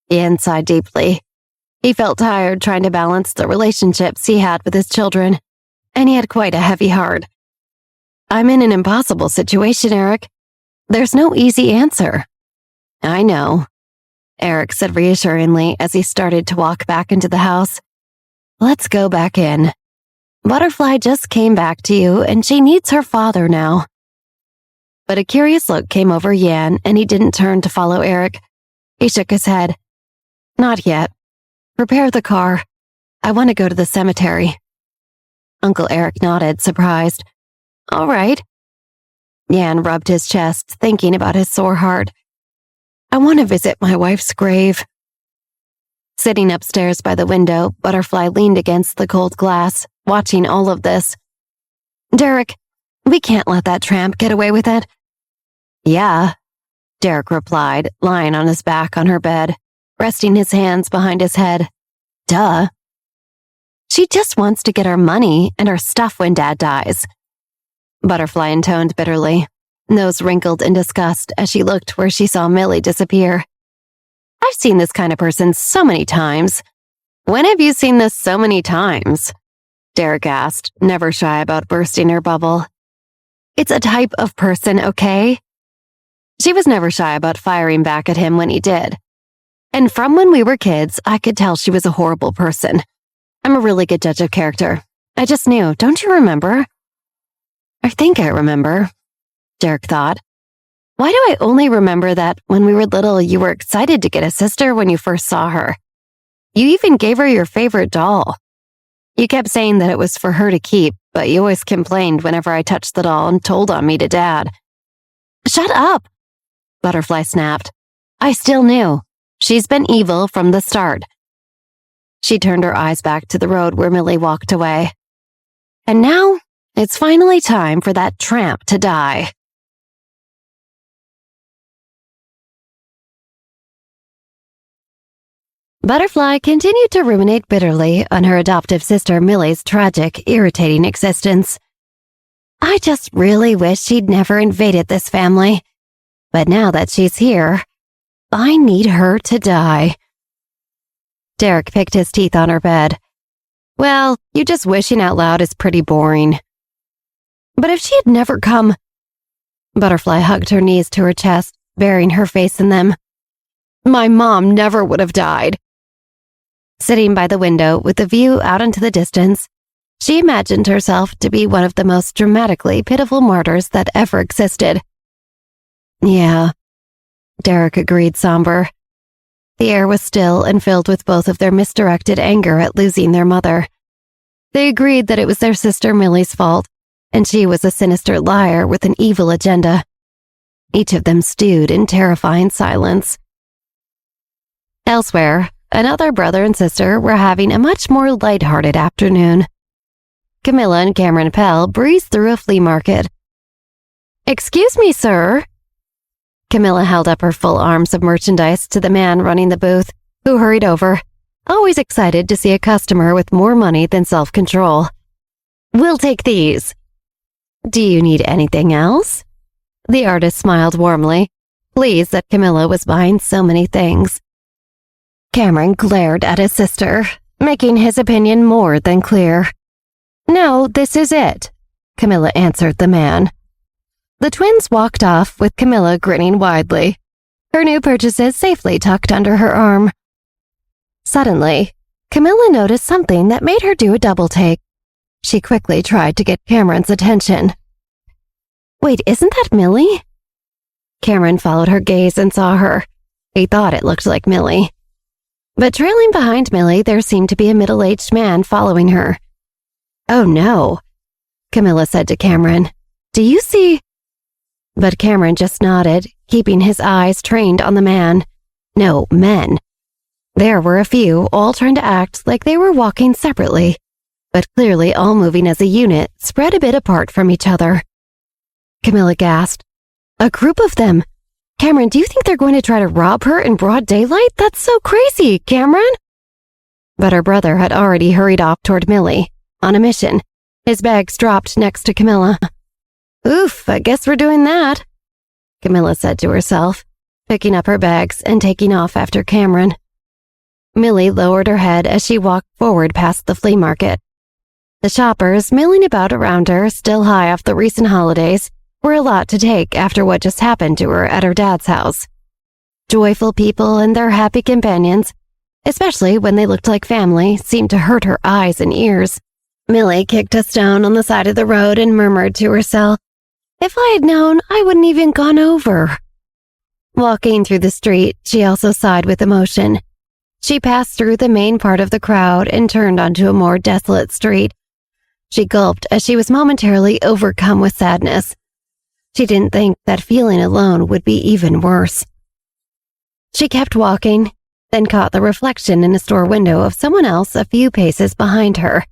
S1: Yan sighed deeply. He felt tired trying to balance the relationships he had with his children, and he had quite a heavy heart. I'm in an impossible situation, Eric. There's no easy answer. I know, Eric said reassuringly as he started to walk back into the house. Let's go back in. Butterfly just came back to you and she needs her father now." But a curious look came over Yan and he didn't turn to follow Eric. He shook his head. "Not yet. Prepare the car. I want to go to the cemetery." Uncle Eric nodded, surprised. "All right." Yan rubbed his chest, thinking about his sore heart. "I want to visit my wife's grave." Sitting upstairs by the window, Butterfly leaned against the cold glass, watching all of this. "Derek, we can't let that tramp get away with it." "Yeah," Derek replied, lying on his back on her bed, resting his hands behind his head. "Duh. She just wants to get her money and her stuff when Dad dies." Butterfly intoned bitterly, nose wrinkled in disgust as she looked where she saw Millie disappear. "I've seen this kind of person so many times." "When have you seen this so many times?" Derek asked, never shy about bursting her bubble. "It's a type of person, okay?" She was never shy about firing back at him when he did. "And from when we were kids, I could tell she was a horrible person. I'm a really good judge of character. I just knew, don't you remember?" "I think I remember," Derek thought. "Why do I only remember that when we were little you were excited to get a sister when you first saw her? You even gave her your favorite doll. You kept saying that it was for her to keep, but you always complained whenever I touched the doll and told on me to Dad." "Shut up," Butterfly snapped. "I still knew. She's been evil from the start." She turned her eyes back to the road where Millie walked away. "And now, it's finally time for that tramp to die." Butterfly continued to ruminate bitterly on her adoptive sister Millie's tragic, irritating existence. "I just really wish she'd never invaded this family. But now that she's here, I need her to die." Derek picked his teeth on her bed. "Well, you just wishing out loud is pretty boring." "But if she had never come—" Butterfly hugged her knees to her chest, burying her face in them. "My mom never would have died." Sitting by the window with the view out into the distance, she imagined herself to be one of the most dramatically pitiful martyrs that ever existed. "Yeah," Derek agreed, somber. The air was still and filled with both of their misdirected anger at losing their mother. They agreed that it was their sister Millie's fault, and she was a sinister liar with an evil agenda. Each of them stewed in terrifying silence. Elsewhere, another brother and sister were having a much more lighthearted afternoon. Camilla and Cameron Pell breezed through a flea market. "Excuse me, sir." Camilla held up her full arms of merchandise to the man running the booth, who hurried over, always excited to see a customer with more money than self-control. "We'll take these." "Do you need anything else?" The artist smiled warmly, pleased that Camilla was buying so many things. Cameron glared at his sister, making his opinion more than clear. "No, this is it," Camilla answered the man. The twins walked off with Camilla grinning widely, her new purchases safely tucked under her arm. Suddenly, Camilla noticed something that made her do a double take. She quickly tried to get Cameron's attention. "Wait, isn't that Millie?" Cameron followed her gaze and saw her. He thought it looked like Millie. But trailing behind Millie, there seemed to be a middle-aged man following her. "Oh no," Camilla said to Cameron. "Do you see—" But Cameron just nodded, keeping his eyes trained on the man. No, men. There were a few, all trying to act like they were walking separately, but clearly all moving as a unit, spread a bit apart from each other. Camilla gasped. "A group of them! Cameron, do you think they're going to try to rob her in broad daylight? That's so crazy, Cameron!" But her brother had already hurried off toward Millie, on a mission, his bags dropped next to Camilla. "Oof, I guess we're doing that," Camilla said to herself, picking up her bags and taking off after Cameron. Millie lowered her head as she walked forward past the flea market. The shoppers milling about around her, still high off the recent holidays, were a lot to take after what just happened to her at her dad's house. Joyful people and their happy companions, especially when they looked like family, seemed to hurt her eyes and ears. Millie kicked a stone on the side of the road and murmured to herself, "If I had known, I wouldn't even gone over." Walking through the street, she also sighed with emotion. She passed through the main part of the crowd and turned onto a more desolate street. She gulped as she was momentarily overcome with sadness. She didn't think that feeling alone would be even worse. She kept walking, then caught the reflection in a store window of someone else a few paces behind her.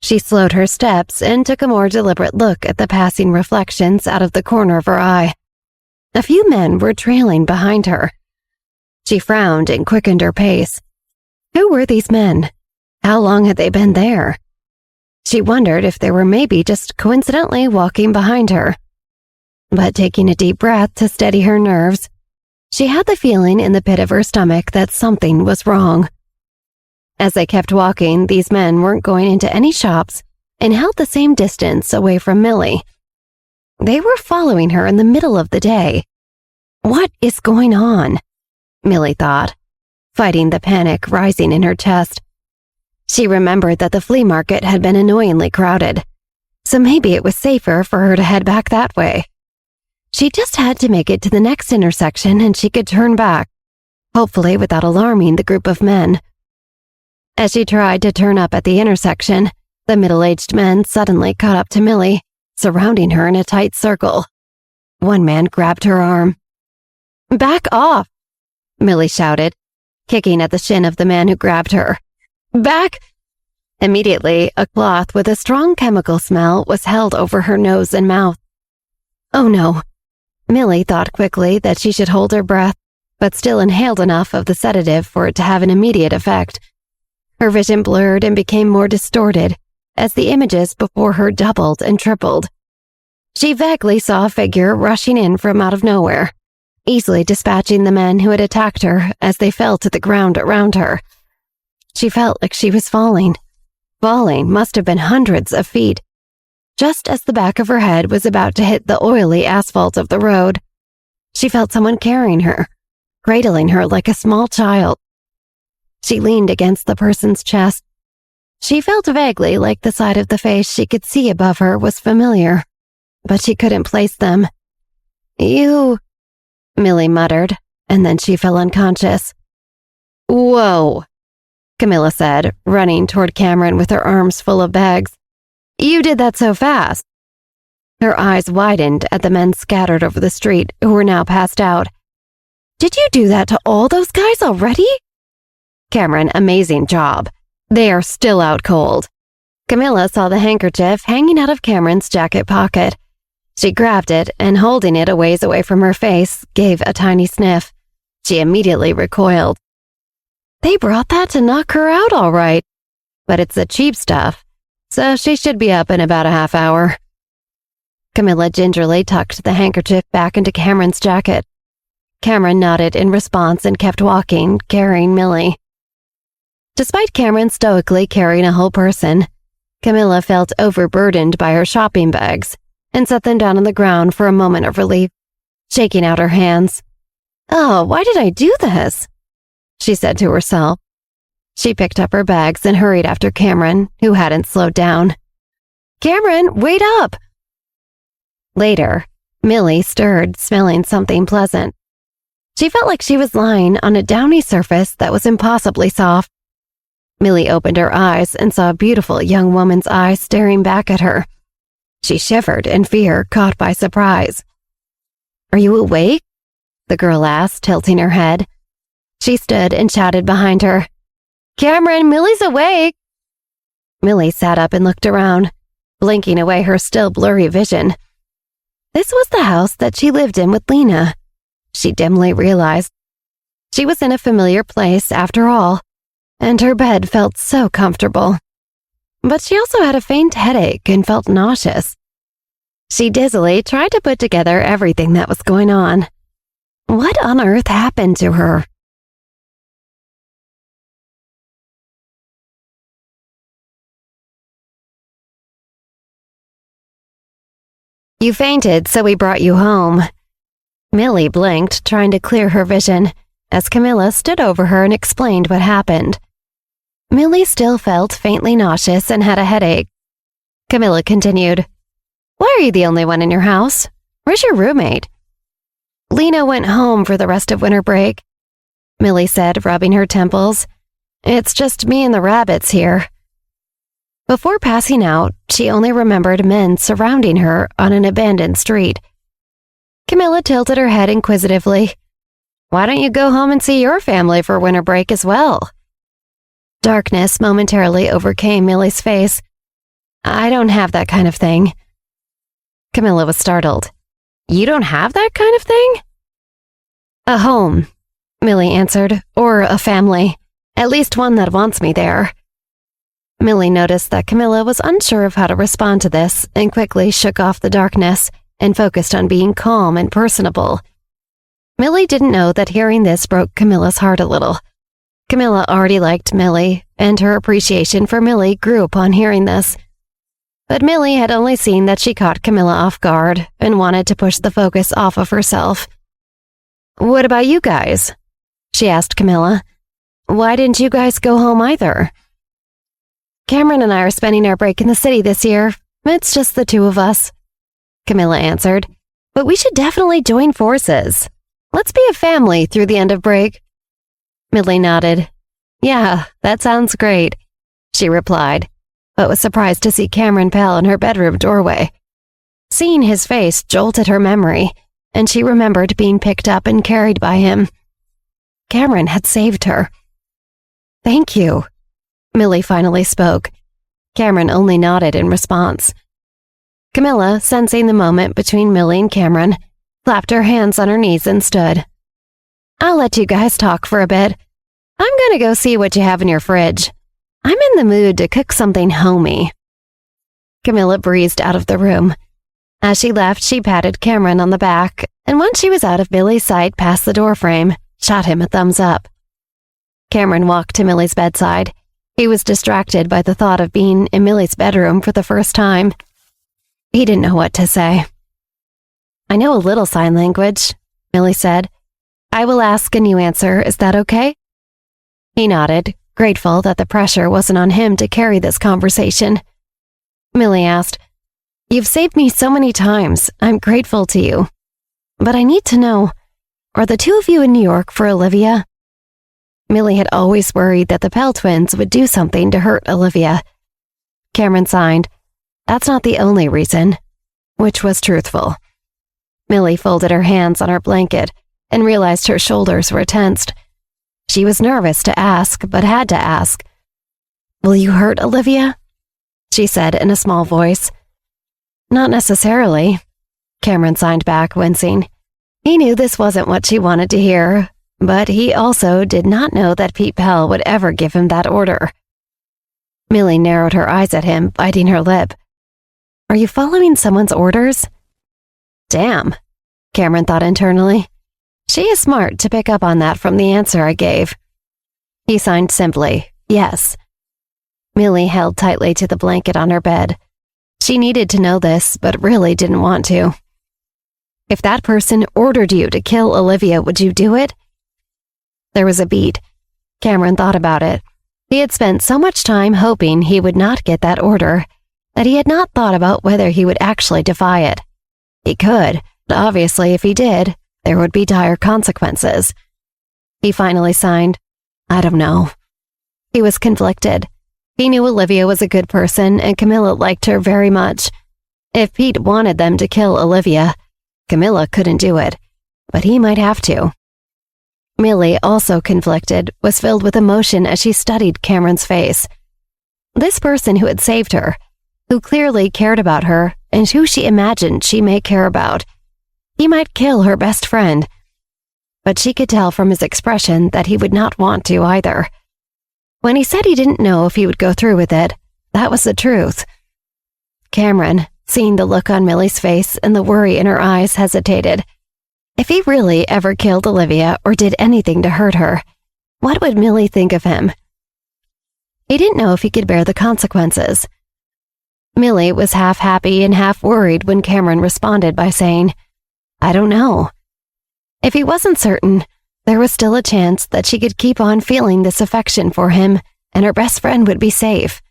S1: She slowed her steps and took a more deliberate look at the passing reflections out of the corner of her eye. A few men were trailing behind her. She frowned and quickened her pace. Who were these men? How long had they been there? She wondered if they were maybe just coincidentally walking behind her. But taking a deep breath to steady her nerves, she had the feeling in the pit of her stomach that something was wrong. As they kept walking, these men weren't going into any shops and held the same distance away from Millie. They were following her in the middle of the day. What is going on? Millie thought, fighting the panic rising in her chest. She remembered that the flea market had been annoyingly crowded, so maybe it was safer for her to head back that way. She just had to make it to the next intersection and she could turn back, hopefully without alarming the group of men. As she tried to turn up at the intersection, the middle-aged men suddenly caught up to Millie, surrounding her in a tight circle. One man grabbed her arm. "Back off!" Millie shouted, kicking at the shin of the man who grabbed her. "Back!" Immediately, a cloth with a strong chemical smell was held over her nose and mouth. Oh no. Millie thought quickly that she should hold her breath, but still inhaled enough of the sedative for it to have an immediate effect. Her vision blurred and became more distorted as the images before her doubled and tripled. She vaguely saw a figure rushing in from out of nowhere, easily dispatching the men who had attacked her as they fell to the ground around her. She felt like she was falling. Falling must have been hundreds of feet. Just as the back of her head was about to hit the oily asphalt of the road, she felt someone carrying her, cradling her like a small child. She leaned against the person's chest. She felt vaguely like the side of the face she could see above her was familiar, but she couldn't place them. "You," Millie muttered, and then she fell unconscious. "Whoa," Camilla said, running toward Cameron with her arms full of bags. "You did that so fast." Her eyes widened at the men scattered over the street who were now passed out. "Did you do that to all those guys already?" "Cameron, amazing job. They are still out cold." Camilla saw the handkerchief hanging out of Cameron's jacket pocket. She grabbed it and, holding it a ways away from her face, gave a tiny sniff. She immediately recoiled. They brought that to knock her out all right. But it's the cheap stuff, so she should be up in about a half hour. Camilla gingerly tucked the handkerchief back into Cameron's jacket. Cameron nodded in response and kept walking, carrying Millie. Despite Cameron stoically carrying a whole person, Camilla felt overburdened by her shopping bags and set them down on the ground for a moment of relief, shaking out her hands. "Oh, why did I do this?" she said to herself. She picked up her bags and hurried after Cameron, who hadn't slowed down. "Cameron, wait up!" Later, Millie stirred, smelling something pleasant. She felt like she was lying on a downy surface that was impossibly soft. Millie opened her eyes and saw a beautiful young woman's eyes staring back at her. She shivered in fear, caught by surprise. "Are you awake?" the girl asked, tilting her head. She stood and shouted behind her, "Cameron, Millie's awake!" Millie sat up and looked around, blinking away her still blurry vision. This was the house that she lived in with Lena, she dimly realized. She was in a familiar place after all, and her bed felt so comfortable. But she also had a faint headache and felt nauseous. She dizzily tried to put together everything that was going on. What on earth happened to her? "You fainted, so we brought you home." Millie blinked, trying to clear her vision, as Camilla stood over her and explained what happened. Millie still felt faintly nauseous and had a headache, Camilla continued. Why are you the only one in your house? Where's your roommate? Lena went home for the rest of winter break, Millie said, rubbing her temples. It's just me and the rabbits here. Before passing out, she only remembered men surrounding her on an abandoned street. Camilla tilted her head inquisitively. Why don't you go home and see your family for winter break as well? Darkness momentarily overcame Millie's face. I don't have that kind of thing. Camilla was startled. You don't have that kind of thing? A home, Millie answered, or a family. At least one that wants me there. Millie noticed that Camilla was unsure of how to respond to this and quickly shook off the darkness and focused on being calm and personable. Millie didn't know that hearing this broke Camilla's heart a little. Camilla already liked Millie, and her appreciation for Millie grew upon hearing this. But Millie had only seen that she caught Camilla off guard and wanted to push the focus off of herself. What about you guys? She asked Camilla. Why didn't you guys go home either? Cameron and I are spending our break in the city this year. It's just the two of us, Camilla answered. But we should definitely join forces. Let's be a family through the end of break. Millie nodded. Yeah, that sounds great, she replied, but was surprised to see Cameron pale in her bedroom doorway. Seeing his face jolted her memory, and she remembered being picked up and carried by him. Cameron had saved her. Thank you, Millie finally spoke. Cameron only nodded in response. Camilla, sensing the moment between Millie and Cameron, clapped her hands on her knees and stood. I'll let you guys talk for a bit. I'm gonna go see what you have in your fridge. I'm in the mood to cook something homey. Camilla breezed out of the room. As she left, she patted Cameron on the back, and once she was out of Millie's sight past the doorframe, shot him a thumbs up. Cameron walked to Millie's bedside. He was distracted by the thought of being in Millie's bedroom for the first time. He didn't know what to say. I know a little sign language, Millie said. I will ask and you answer, is that okay? He nodded, grateful that the pressure wasn't on him to carry this conversation. Millie asked, You've saved me so many times. I'm grateful to you. But I need to know, are the two of you in New York for Olivia? Millie had always worried that the Pell twins would do something to hurt Olivia. Cameron signed. That's not the only reason, which was truthful. Millie folded her hands on her blanket and realized her shoulders were tensed. She was nervous to ask, but had to ask. Will you hurt Olivia? She said in a small voice. Not necessarily, Cameron signed back, wincing. He knew this wasn't what she wanted to hear, but he also did not know that Pete Pell would ever give him that order. Millie narrowed her eyes at him, biting her lip. Are you following someone's orders? Damn, Cameron thought internally. She is smart to pick up on that from the answer I gave. He signed simply, yes. Millie held tightly to the blanket on her bed. She needed to know this, but really didn't want to. If that person ordered you to kill Olivia, would you do it? There was a beat. Cameron thought about it. He had spent so much time hoping he would not get that order that he had not thought about whether he would actually defy it. He could, but obviously if he did, there would be dire consequences. He finally signed, I don't know. He was conflicted. He knew Olivia was a good person and Camilla liked her very much. If Pete wanted them to kill Olivia, Camilla couldn't do it, but he might have to. Millie, also conflicted, was filled with emotion as she studied Cameron's face. This person who had saved her, who clearly cared about her and who she imagined she may care about, he might kill her best friend. But she could tell from his expression that he would not want to either. When he said he didn't know if he would go through with it, that was the truth. Cameron, seeing the look on Millie's face and the worry in her eyes, hesitated. If he really ever killed Olivia or did anything to hurt her, what would Millie think of him? He didn't know if he could bear the consequences. Millie was half happy and half worried when Cameron responded by saying, I don't know. If he wasn't certain, there was still a chance that she could keep on feeling this affection for him and her best friend would be safe.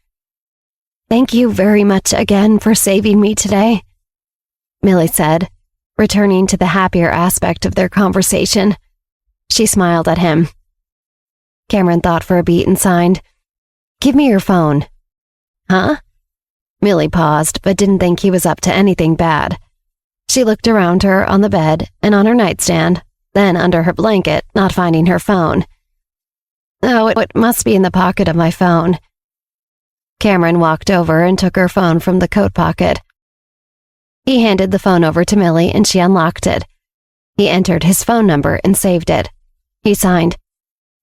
S1: Thank you very much again for saving me today, Millie said, returning to the happier aspect of their conversation. She smiled at him. Cameron thought for a beat and signed, "Give me your phone." "Huh?" Millie paused, but didn't think he was up to anything bad. She looked around her on the bed and on her nightstand, then under her blanket, not finding her phone. "Oh, it must be in the pocket of my phone." Cameron walked over and took her phone from the coat pocket. He handed the phone over to Millie and she unlocked it. He entered his phone number and saved it. He signed,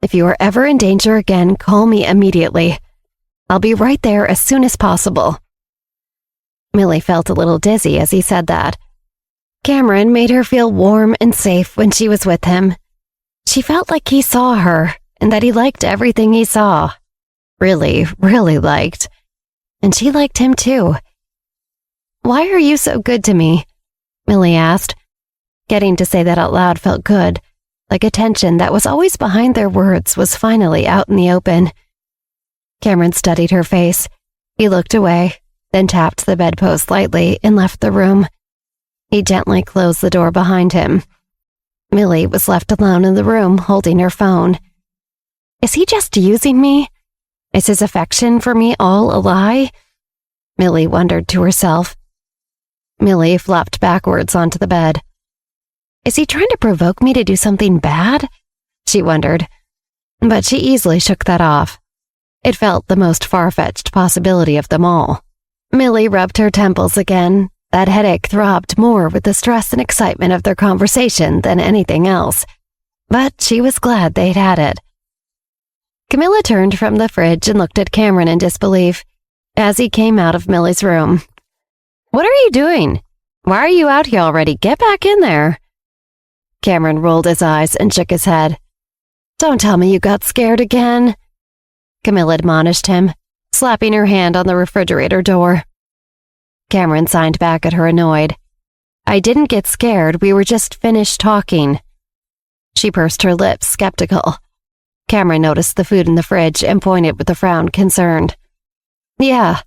S1: "If you are ever in danger again, call me immediately. I'll be right there as soon as possible." Millie felt a little dizzy as he said that. Cameron made her feel warm and safe when she was with him. She felt like he saw her and that he liked everything he saw. Really, really liked. And she liked him too. "Why are you so good to me?" Millie asked. Getting to say that out loud felt good, like a tension that was always behind their words was finally out in the open. Cameron studied her face. He looked away, then tapped the bedpost lightly and left the room. He gently closed the door behind him. Millie was left alone in the room holding her phone. Is he just using me? Is his affection for me all a lie? Millie wondered to herself. Millie flopped backwards onto the bed. Is he trying to provoke me to do something bad? She wondered. But she easily shook that off. It felt the most far-fetched possibility of them all. Millie rubbed her temples again. That headache throbbed more with the stress and excitement of their conversation than anything else. But she was glad they'd had it. Camilla turned from the fridge and looked at Cameron in disbelief as he came out of Millie's room. What are you doing? Why are you out here already? Get back in there. Cameron rolled his eyes and shook his head. Don't tell me you got scared again, Camilla admonished him, slapping her hand on the refrigerator door. Cameron signed back at her annoyed. I didn't get scared, we were just finished talking. She pursed her lips, skeptical. Cameron noticed the food in the fridge and pointed with a frown, concerned. Yeah,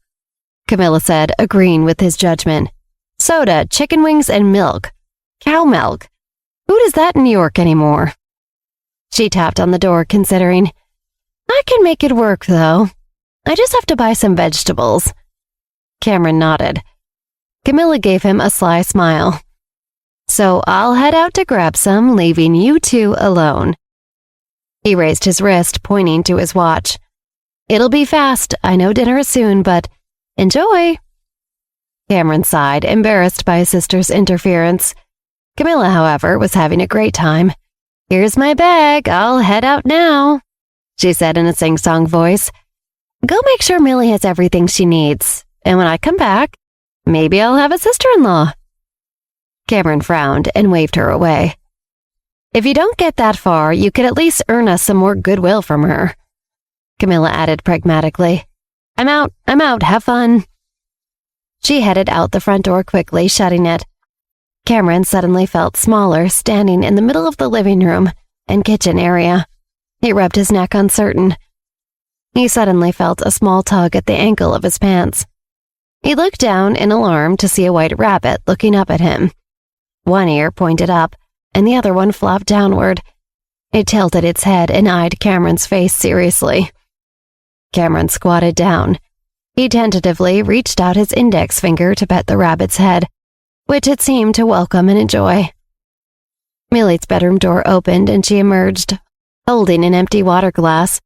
S1: Camilla said, agreeing with his judgment. Soda, chicken wings, and milk. Cow milk. Who does that in New York anymore? She tapped on the door, considering. I can make it work, though. I just have to buy some vegetables. Cameron nodded. Camilla gave him a sly smile. So I'll head out to grab some, leaving you two alone. He raised his wrist, pointing to his watch. It'll be fast. I know dinner is soon, but enjoy. Cameron sighed, embarrassed by his sister's interference. Camilla, however, was having a great time. Here's my bag. I'll head out now, she said in a sing-song voice. Go make sure Millie has everything she needs. And when I come back, maybe I'll have a sister-in-law. Cameron frowned and waved her away. If you don't get that far, you could at least earn us some more goodwill from her, Camilla added pragmatically. I'm out. Have fun. She headed out the front door quickly, shutting it. Cameron suddenly felt smaller, standing in the middle of the living room and kitchen area. He rubbed his neck, uncertain. He suddenly felt a small tug at the ankle of his pants. He looked down in alarm to see a white rabbit looking up at him. One ear pointed up, and the other one flopped downward. It tilted its head and eyed Cameron's face seriously. Cameron squatted down. He tentatively reached out his index finger to pet the rabbit's head, which it seemed to welcome and enjoy. Millie's bedroom door opened and she emerged, holding an empty water glass.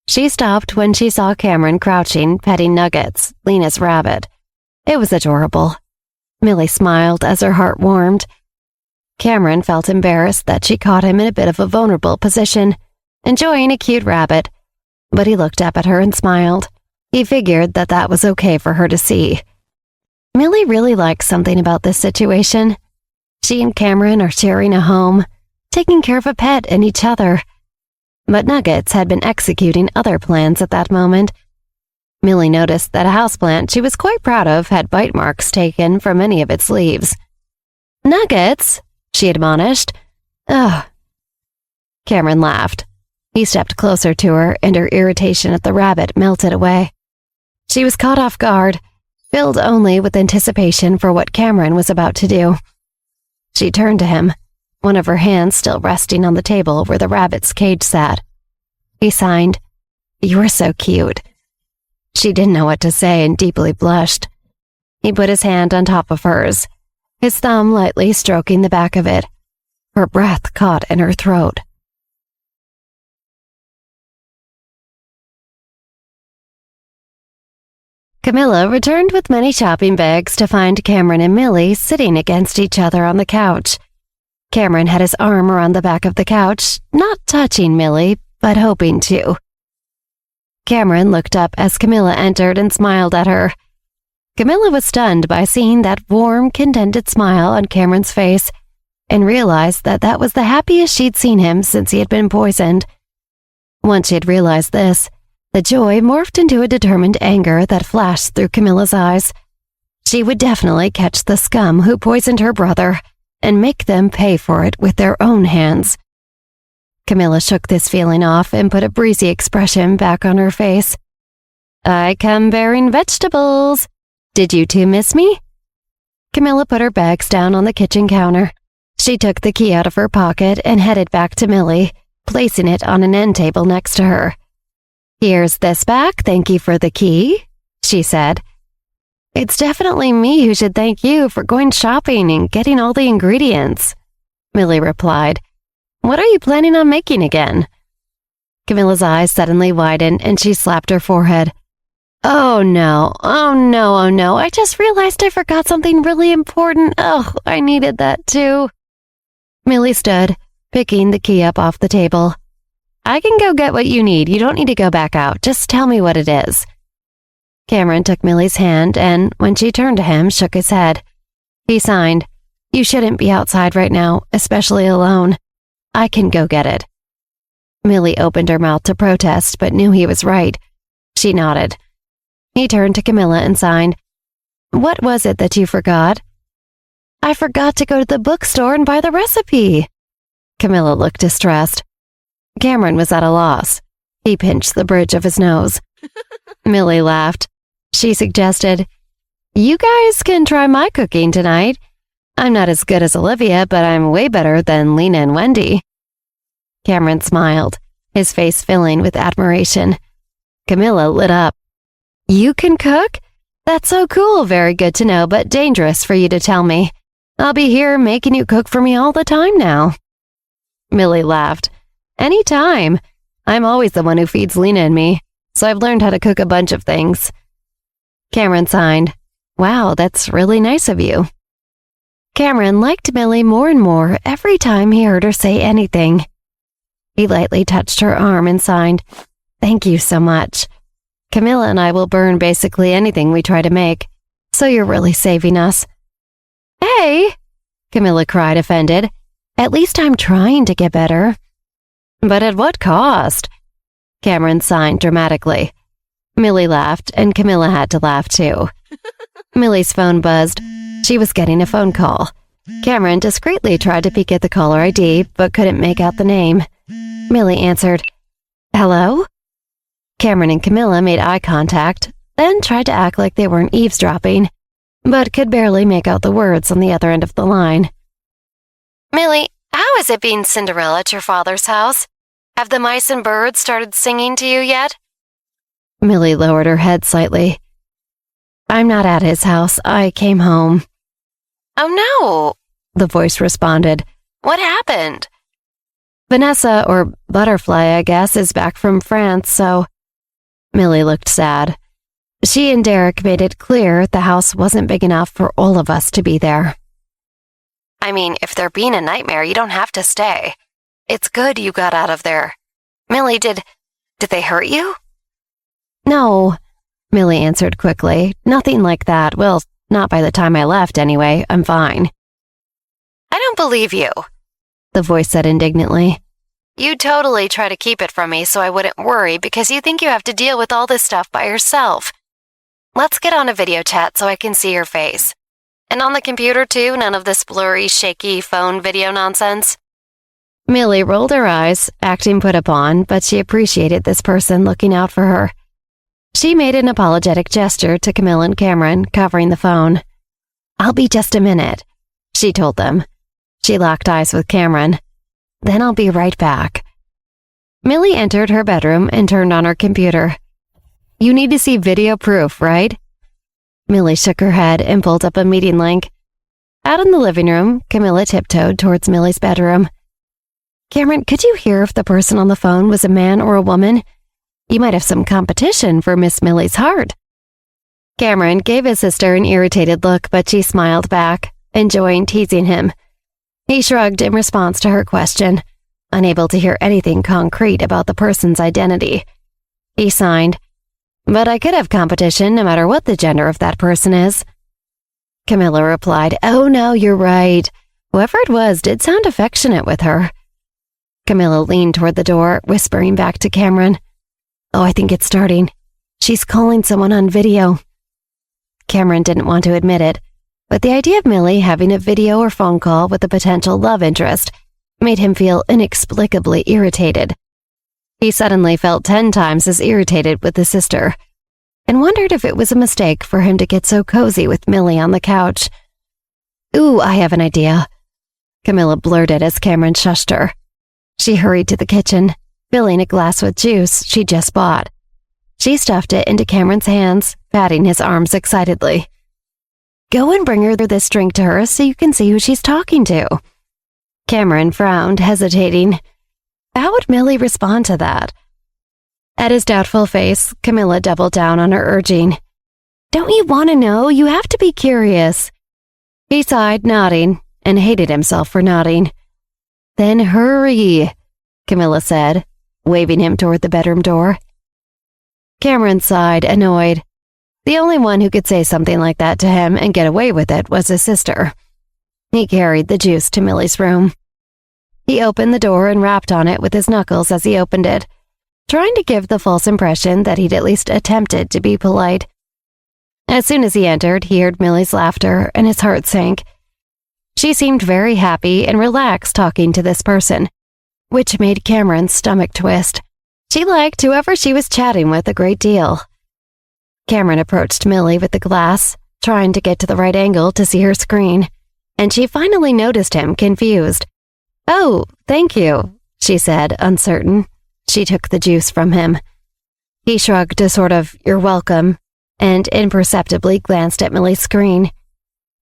S1: She stopped when she saw Cameron crouching, petting Nuggets, Lena's rabbit. It was adorable. Millie smiled as her heart warmed. Cameron felt embarrassed that she caught him in a bit of a vulnerable position, enjoying a cute rabbit, but he looked up at her and smiled. He figured that that was okay for her to see. Millie really likes something about this situation. She and Cameron are sharing a home, taking care of a pet and each other. But Nuggets had been executing other plans at that moment. Millie noticed that a houseplant she was quite proud of had bite marks taken from many of its leaves. Nuggets, she admonished. Ugh. Cameron laughed. He stepped closer to her, and her irritation at the rabbit melted away. She was caught off guard, filled only with anticipation for what Cameron was about to do. She turned to him, one of her hands still resting on the table where the rabbit's cage sat. He signed, "You were so cute." She didn't know what to say and deeply blushed. He put his hand on top of hers, his thumb lightly stroking the back of it. Her breath caught in her throat. Camilla returned with many shopping bags to find Cameron and Millie sitting against each other on the couch. Cameron had his arm around the back of the couch, not touching Millie, but hoping to. Cameron looked up as Camilla entered and smiled at her. Camilla was stunned by seeing that warm, contented smile on Cameron's face and realized that that was the happiest she'd seen him since he had been poisoned. Once she had realized this, the joy morphed into a determined anger that flashed through Camilla's eyes. She would definitely catch the scum who poisoned her brother and make them pay for it with their own hands. Camilla shook this feeling off and put a breezy expression back on her face. "I come bearing vegetables. Did you two miss me?" Camilla put her bags down on the kitchen counter. She took the key out of her pocket and headed back to Millie, placing it on an end table next to her. "Here's this back, thank you for the key," she said. "It's definitely me who should thank you for going shopping and getting all the ingredients," Millie replied. "What are you planning on making again?" Camilla's eyes suddenly widened and she slapped her forehead. Oh no, I just realized I forgot something really important. Oh, I needed that too." Millie stood, picking the key up off the table. "I can go get what you need. You don't need to go back out. Just tell me what it is." Cameron took Millie's hand and, when she turned to him, shook his head. He signed, "You shouldn't be outside right now, especially alone. I can go get it." Millie opened her mouth to protest, but knew he was right. She nodded. He turned to Camilla and signed, "What was it that you forgot?" "I forgot to go to the bookstore and buy the recipe." Camilla looked distressed. Cameron was at a loss. He pinched the bridge of his nose. Millie laughed. She suggested, "You guys can try my cooking tonight. I'm not as good as Olivia, but I'm way better than Lena and Wendy." Cameron smiled, his face filling with admiration. Camilla lit up. "You can cook? That's so cool, very good to know, but dangerous for you to tell me. I'll be here making you cook for me all the time now." Millie laughed. "Any time. I'm always the one who feeds Lena and me, so I've learned how to cook a bunch of things." Cameron signed. "Wow, that's really nice of you." Cameron liked Millie more and more every time he heard her say anything. He lightly touched her arm and signed, "Thank you so much. Camilla and I will burn basically anything we try to make, so you're really saving us." "Hey!" Camilla cried, offended. "At least I'm trying to get better." "But at what cost?" Cameron signed dramatically. Millie laughed, and Camilla had to laugh too. Millie's phone buzzed. She was getting a phone call. Cameron discreetly tried to peek at the caller ID, but couldn't make out the name. Millie answered, "Hello?" Cameron and Camilla made eye contact, then tried to act like they weren't eavesdropping, but could barely make out the words on the other end of the line. "Millie, how is it being Cinderella at your father's house? Have the mice and birds started singing to you yet?" Millie lowered her head slightly. "I'm not at his house. I came home." "Oh no," the voice responded. "What happened?" "Vanessa, or Butterfly, I guess, is back from France, so..." Millie looked sad. She and Derek made it clear the house wasn't big enough for all of us to be there. "I mean, if they're being a nightmare, you don't have to stay. It's good you got out of there. Millie, did they hurt you?" "No," Millie answered quickly. "Nothing like that. Well, not by the time I left, anyway. I'm fine." "I don't believe you," the voice said indignantly. "You totally try to keep it from me so I wouldn't worry because you think you have to deal with all this stuff by yourself. Let's get on a video chat so I can see your face. And on the computer too, none of this blurry, shaky phone video nonsense." Millie rolled her eyes, acting put upon, but she appreciated this person looking out for her. She made an apologetic gesture to Camille and Cameron, covering the phone. "I'll be just a minute," she told them. She locked eyes with Cameron. "Then I'll be right back." Millie entered her bedroom and turned on her computer. "You need to see video proof, right?" Millie shook her head and pulled up a meeting link. Out in the living room, Camilla tiptoed towards Millie's bedroom. "Cameron, could you hear if the person on the phone was a man or a woman? You might have some competition for Miss Millie's heart." Cameron gave his sister an irritated look, but she smiled back, enjoying teasing him. He shrugged in response to her question, unable to hear anything concrete about the person's identity. He signed, "But I could have competition no matter what the gender of that person is." Camilla replied, "Oh no, you're right. Whoever it was did sound affectionate with her." Camilla leaned toward the door, whispering back to Cameron, "Oh, I think it's starting. She's calling someone on video." Cameron didn't want to admit it, but the idea of Millie having a video or phone call with a potential love interest made him feel inexplicably irritated. He suddenly felt 10 times as irritated with his sister, and wondered if it was a mistake for him to get so cozy with Millie on the couch. "Ooh, I have an idea," Camilla blurted as Cameron shushed her. She hurried to the kitchen, filling a glass with juice she'd just bought. She stuffed it into Cameron's hands, patting his arms excitedly. "Go and bring her this drink to her so you can see who she's talking to." Cameron frowned, hesitating. How would Millie respond to that? At his doubtful face, Camilla doubled down on her urging. "Don't you want to know? You have to be curious." He sighed, nodding, and hated himself for nodding. "Then hurry," Camilla said, waving him toward the bedroom door. Cameron sighed, annoyed. The only one who could say something like that to him and get away with it was his sister. He carried the juice to Millie's room. He opened the door and rapped on it with his knuckles as he opened it, trying to give the false impression that he'd at least attempted to be polite. As soon as he entered, he heard Millie's laughter, and his heart sank. She seemed very happy and relaxed talking to this person, which made Cameron's stomach twist. She liked whoever she was chatting with a great deal. Cameron approached Millie with the glass, trying to get to the right angle to see her screen, and she finally noticed him, confused. "Oh, thank you," she said, uncertain. She took the juice from him. He shrugged a sort of, "You're welcome," and imperceptibly glanced at Millie's screen.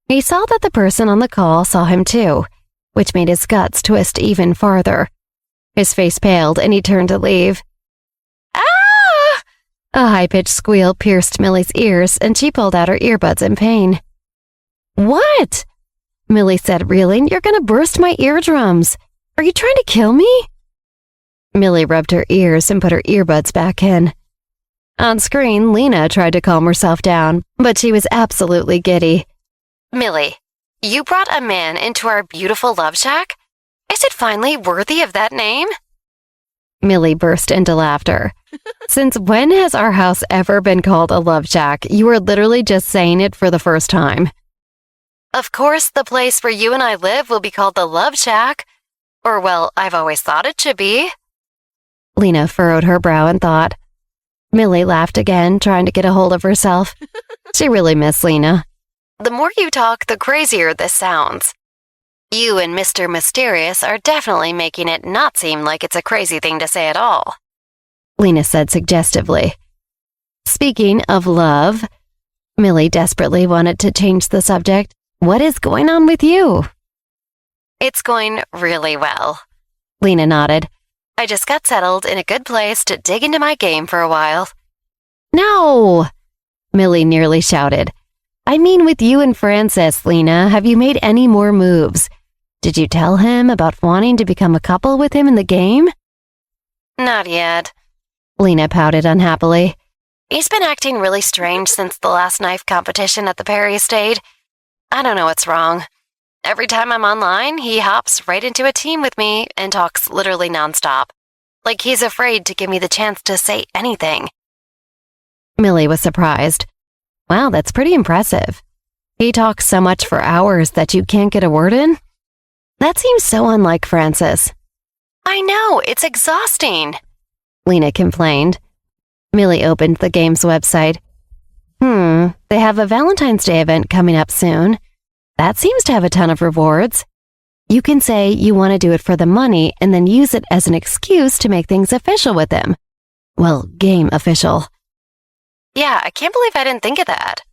S1: He saw that the person on the call saw him too, which made his guts twist even farther. His face paled and he turned to leave. "Ah!" A high-pitched squeal pierced Millie's ears and she pulled out her earbuds in pain. "What?" Millie said, reeling. "You're gonna burst my eardrums. Are you trying to kill me?" Millie rubbed her ears and put her earbuds back in. On screen, Lena tried to calm herself down, but she was absolutely giddy. "Millie, you brought a man into our beautiful love shack? Is it finally worthy of that name?" Millie burst into laughter. "Since when has our house ever been called a love shack? You are literally just saying it for the first time." "Of course, the place where you and I live will be called the Love Shack. Or, well, I've always thought it should be." Lena furrowed her brow and thought. Millie laughed again, trying to get a hold of herself. She really missed Lena. "The more you talk, the crazier this sounds. You and Mr. Mysterious are definitely making it not seem like it's a crazy thing to say at all," Lena said suggestively. "Speaking of love," Millie desperately wanted to change the subject. "What is going on with you?" "It's going really well," Lena nodded. "I just got settled in a good place to dig into my game for a while." "No!" Millie nearly shouted. "I mean with you and Francis, Lena. Have you made any more moves? Did you tell him about wanting to become a couple with him in the game?" "Not yet," Lena pouted unhappily. "He's been acting really strange since the last knife competition at the Perry estate. I don't know what's wrong. Every time I'm online, he hops right into a team with me and talks literally nonstop. Like he's afraid to give me the chance to say anything." Millie was surprised. "Wow, that's pretty impressive. He talks so much for hours that you can't get a word in? That seems so unlike Francis." "I know, it's exhausting," Lena complained. Millie opened the game's website. They have a Valentine's Day event coming up soon. That seems to have a ton of rewards. You can say you want to do it for the money and then use it as an excuse to make things official with him. Well, game official. Yeah, I can't believe I didn't think of that.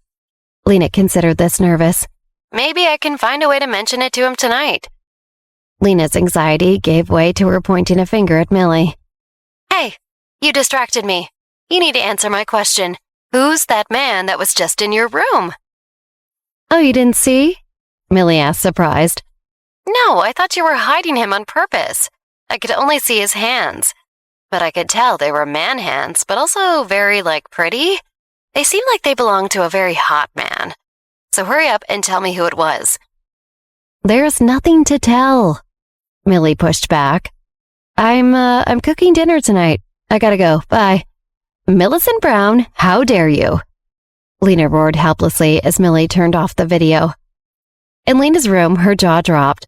S1: Lena considered this nervous. Maybe I can find a way to mention it to him tonight. Lena's anxiety gave way to her pointing a finger at Millie. Hey, you distracted me. You need to answer my question. Who's that man that was just in your room? Oh, you didn't see? Millie asked, surprised. No, I thought you were hiding him on purpose. I could only see his hands. But I could tell they were man hands, but also very, pretty. They seemed like they belonged to a very hot man. So hurry up and tell me who it was. There's nothing to tell. Millie pushed back. I'm cooking dinner tonight. I gotta go. Bye. Millicent Brown, how dare you? Lena roared helplessly as Millie turned off the video. In Lena's room, her jaw dropped.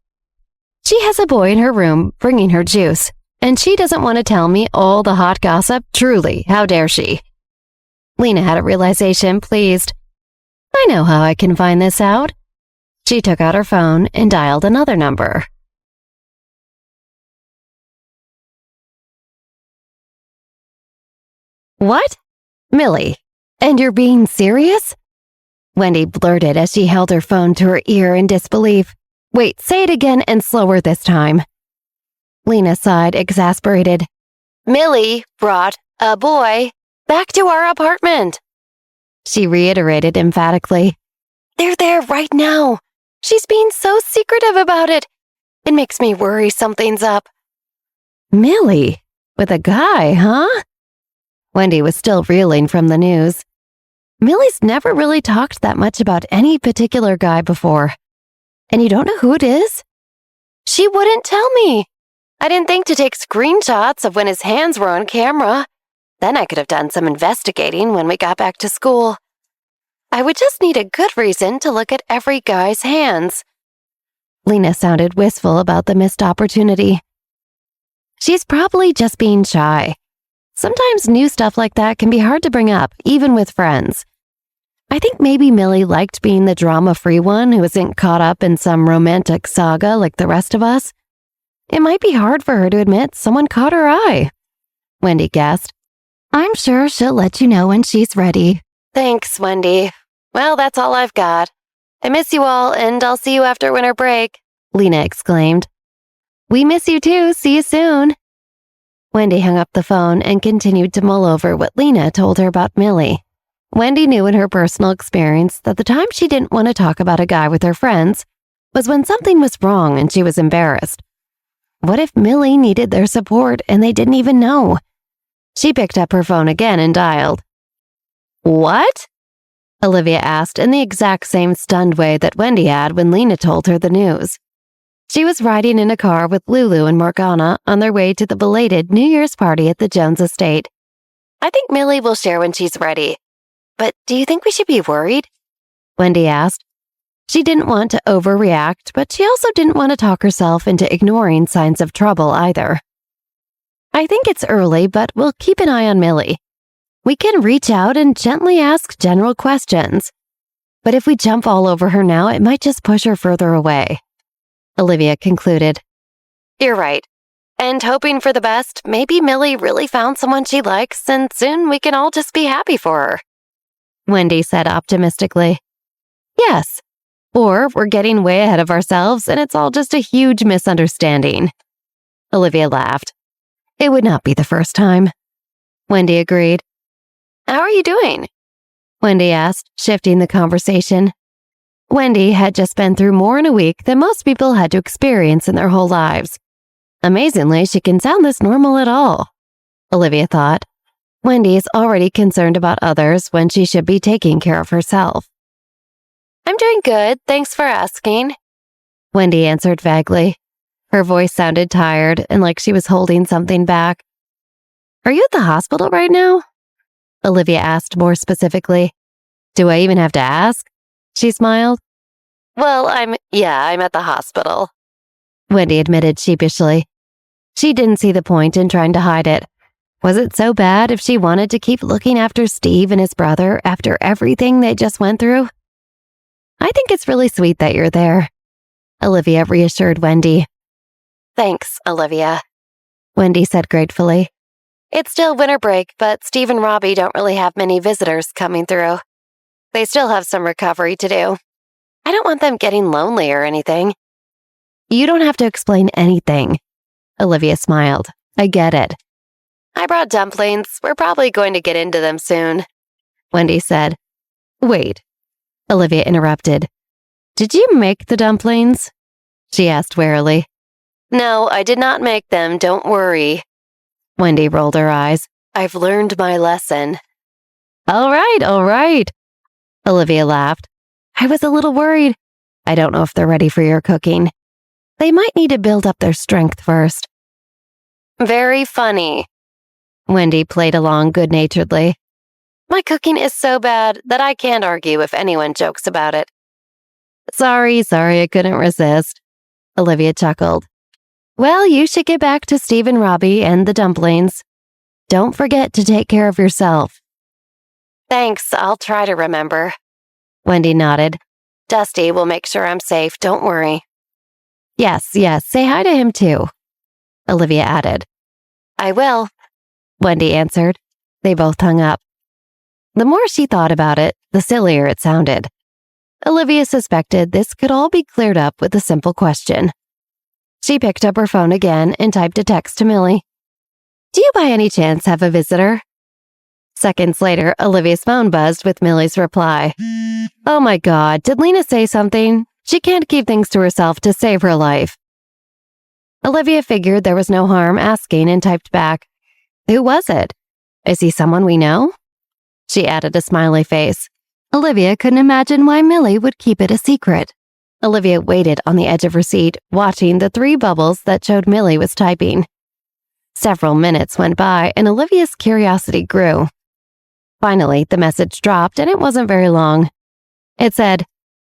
S1: She has a boy in her room bringing her juice, and she doesn't want to tell me all the hot gossip? Truly, how dare she? Lena had a realization, pleased. I know how I can find this out. She took out her phone and dialed another number. What? Millie, and you're being serious? Wendy blurted as she held her phone to her ear in disbelief. Wait, say it again and slower this time. Lena sighed, exasperated. Millie brought a boy back to our apartment. She reiterated emphatically. They're there right now. She's being so secretive about it. It makes me worry something's up. Millie, with a guy, huh? Wendy was still reeling from the news. Millie's never really talked that much about any particular guy before. And you don't know who it is? She wouldn't tell me. I didn't think to take screenshots of when his hands were on camera. Then I could have done some investigating when we got back to school. I would just need a good reason to look at every guy's hands. Lena sounded wistful about the missed opportunity. She's probably just being shy. Sometimes new stuff like that can be hard to bring up, even with friends. I think maybe Millie liked being the drama-free one who isn't caught up in some romantic saga like the rest of us. It might be hard for her to admit someone caught her eye. Wendy guessed. I'm sure she'll let you know when she's ready. Thanks, Wendy. Well, that's all I've got. I miss you all, and I'll see you after winter break, Lena exclaimed. We miss you too. See you soon. Wendy hung up the phone and continued to mull over what Lena told her about Millie. Wendy knew in her personal experience that the time she didn't want to talk about a guy with her friends was when something was wrong and she was embarrassed. What if Millie needed their support and they didn't even know? She picked up her phone again and dialed. What? Olivia asked in the exact same stunned way that Wendy had when Lena told her the news. She was riding in a car with Lulu and Morgana on their way to the belated New Year's party at the Jones estate. I think Millie will share when she's ready. But do you think we should be worried? Wendy asked. She didn't want to overreact, but she also didn't want to talk herself into ignoring signs of trouble either. I think it's early, but we'll keep an eye on Millie. We can reach out and gently ask general questions. But if we jump all over her now, it might just push her further away. Olivia concluded. You're right. And hoping for the best, maybe Millie really found someone she likes, and soon we can all just be happy for her. Wendy said optimistically. Yes. Or we're getting way ahead of ourselves, and it's all just a huge misunderstanding. Olivia laughed. It would not be the first time. Wendy agreed. How are you doing? Wendy asked, shifting the conversation. Wendy had just been through more in a week than most people had to experience in their whole lives. Amazingly, she can sound this normal at all, Olivia thought. Wendy is already concerned about others when she should be taking care of herself. I'm doing good, thanks for asking, Wendy answered vaguely. Her voice sounded tired and like she was holding something back. Are you at the hospital right now? Olivia asked more specifically. Do I even have to ask? She smiled. Well, I'm at the hospital, Wendy admitted sheepishly. She didn't see the point in trying to hide it. Was it so bad if she wanted to keep looking after Steve and his brother after everything they just went through? I think it's really sweet that you're there, Olivia reassured Wendy. Thanks, Olivia, Wendy said gratefully. It's still winter break, but Steve and Robbie don't really have many visitors coming through. They still have some recovery to do. I don't want them getting lonely or anything. You don't have to explain anything, Olivia smiled. I get it. I brought dumplings. We're probably going to get into them soon, Wendy said. Wait, Olivia interrupted. Did you make the dumplings? She asked warily. No, I did not make them, don't worry. Wendy rolled her eyes. I've learned my lesson. All right, Olivia laughed. I was a little worried. I don't know if they're ready for your cooking. They might need to build up their strength first. Very funny. Wendy played along good-naturedly. My cooking is so bad that I can't argue if anyone jokes about it. Sorry, I couldn't resist. Olivia chuckled. Well, you should get back to Steve and Robbie and the dumplings. Don't forget to take care of yourself. Thanks, I'll try to remember. Wendy nodded. Dusty will make sure I'm safe, don't worry. Yes, say hi to him too, Olivia added. I will, Wendy answered. They both hung up. The more she thought about it, the sillier it sounded. Olivia suspected this could all be cleared up with a simple question. She picked up her phone again and typed a text to Millie. Do you by any chance have a visitor? Seconds later, Olivia's phone buzzed with Millie's reply. Oh my God, did Lena say something? She can't keep things to herself to save her life. Olivia figured there was no harm asking and typed back. Who was it? Is he someone we know? She added a smiley face. Olivia couldn't imagine why Millie would keep it a secret. Olivia waited on the edge of her seat, watching the 3 bubbles that showed Millie was typing. Several minutes went by, and Olivia's curiosity grew. Finally, the message dropped, and it wasn't very long. It said,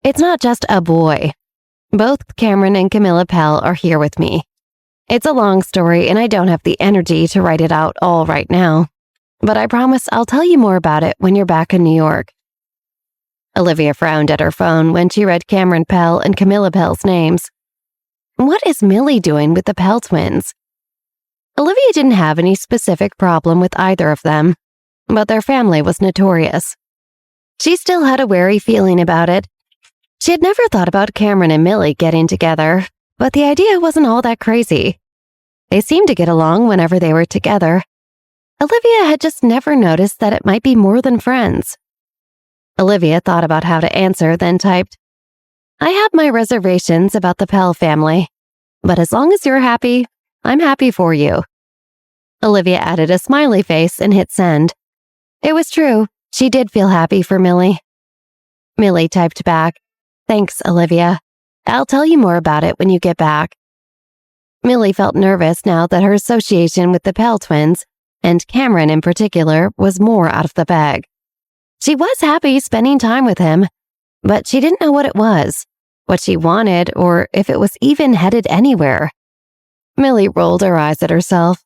S1: It's not just a boy. Both Cameron and Camilla Pell are here with me. It's a long story, and I don't have the energy to write it out all right now. But I promise I'll tell you more about it when you're back in New York. Olivia frowned at her phone when she read Cameron Pell and Camilla Pell's names. What is Millie doing with the Pell twins? Olivia didn't have any specific problem with either of them, but their family was notorious. She still had a wary feeling about it. She had never thought about Cameron and Millie getting together, but the idea wasn't all that crazy. They seemed to get along whenever they were together. Olivia had just never noticed that it might be more than friends. Olivia thought about how to answer, then typed, I have my reservations about the Pell family, but as long as you're happy, I'm happy for you. Olivia added a smiley face and hit send. It was true. She did feel happy for Millie. Millie typed back, Thanks, Olivia. I'll tell you more about it when you get back. Millie felt nervous now that her association with the Pell twins, and Cameron in particular, was more out of the bag. She was happy spending time with him, but she didn't know what it was, what she wanted, or if it was even headed anywhere. Millie rolled her eyes at herself.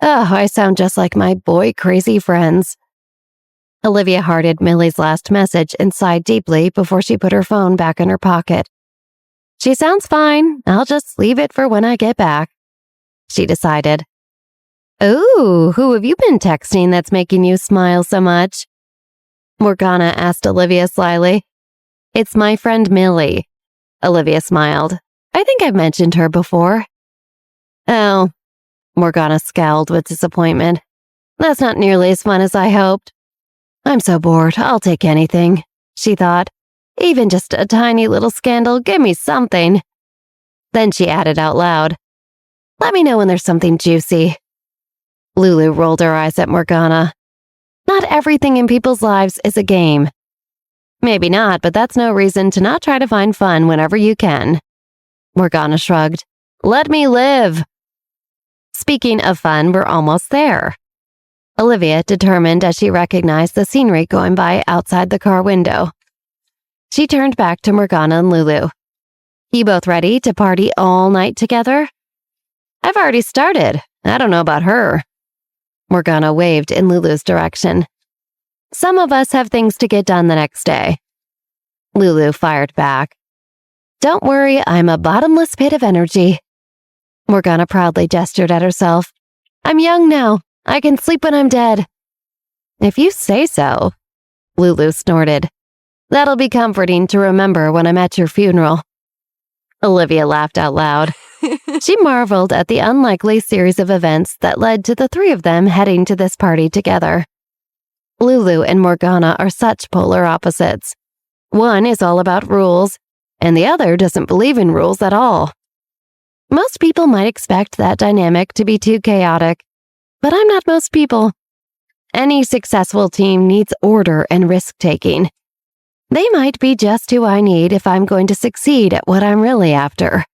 S1: Oh, I sound just like my boy-crazy friends. Olivia hearted Millie's last message and sighed deeply before she put her phone back in her pocket. She sounds fine. I'll just leave it for when I get back, she decided. Ooh, who have you been texting that's making you smile so much? Morgana asked Olivia slyly. It's my friend Millie. Olivia smiled. I think I've mentioned her before. Oh, Morgana scowled with disappointment. That's not nearly as fun as I hoped. I'm so bored, I'll take anything, she thought. Even just a tiny little scandal, give me something. Then she added out loud, Let me know when there's something juicy. Lulu rolled her eyes at Morgana. Not everything in people's lives is a game. Maybe not, but that's no reason to not try to find fun whenever you can. Morgana shrugged. Let me live. Speaking of fun, we're almost there. Olivia determined as she recognized the scenery going by outside the car window. She turned back to Morgana and Lulu. You both ready to party all night together? I've already started. I don't know about her. Morgana waved in Lulu's direction. Some of us have things to get done the next day. Lulu fired back. Don't worry, I'm a bottomless pit of energy. Morgana proudly gestured at herself. I'm young now. I can sleep when I'm dead. If you say so, Lulu snorted. That'll be comforting to remember when I'm at your funeral. Olivia laughed out loud. She marveled at the unlikely series of events that led to the three of them heading to this party together. Lulu and Morgana are such polar opposites. One is all about rules, and the other doesn't believe in rules at all. Most people might expect that dynamic to be too chaotic, but I'm not most people. Any successful team needs order and risk-taking. They might be just who I need if I'm going to succeed at what I'm really after.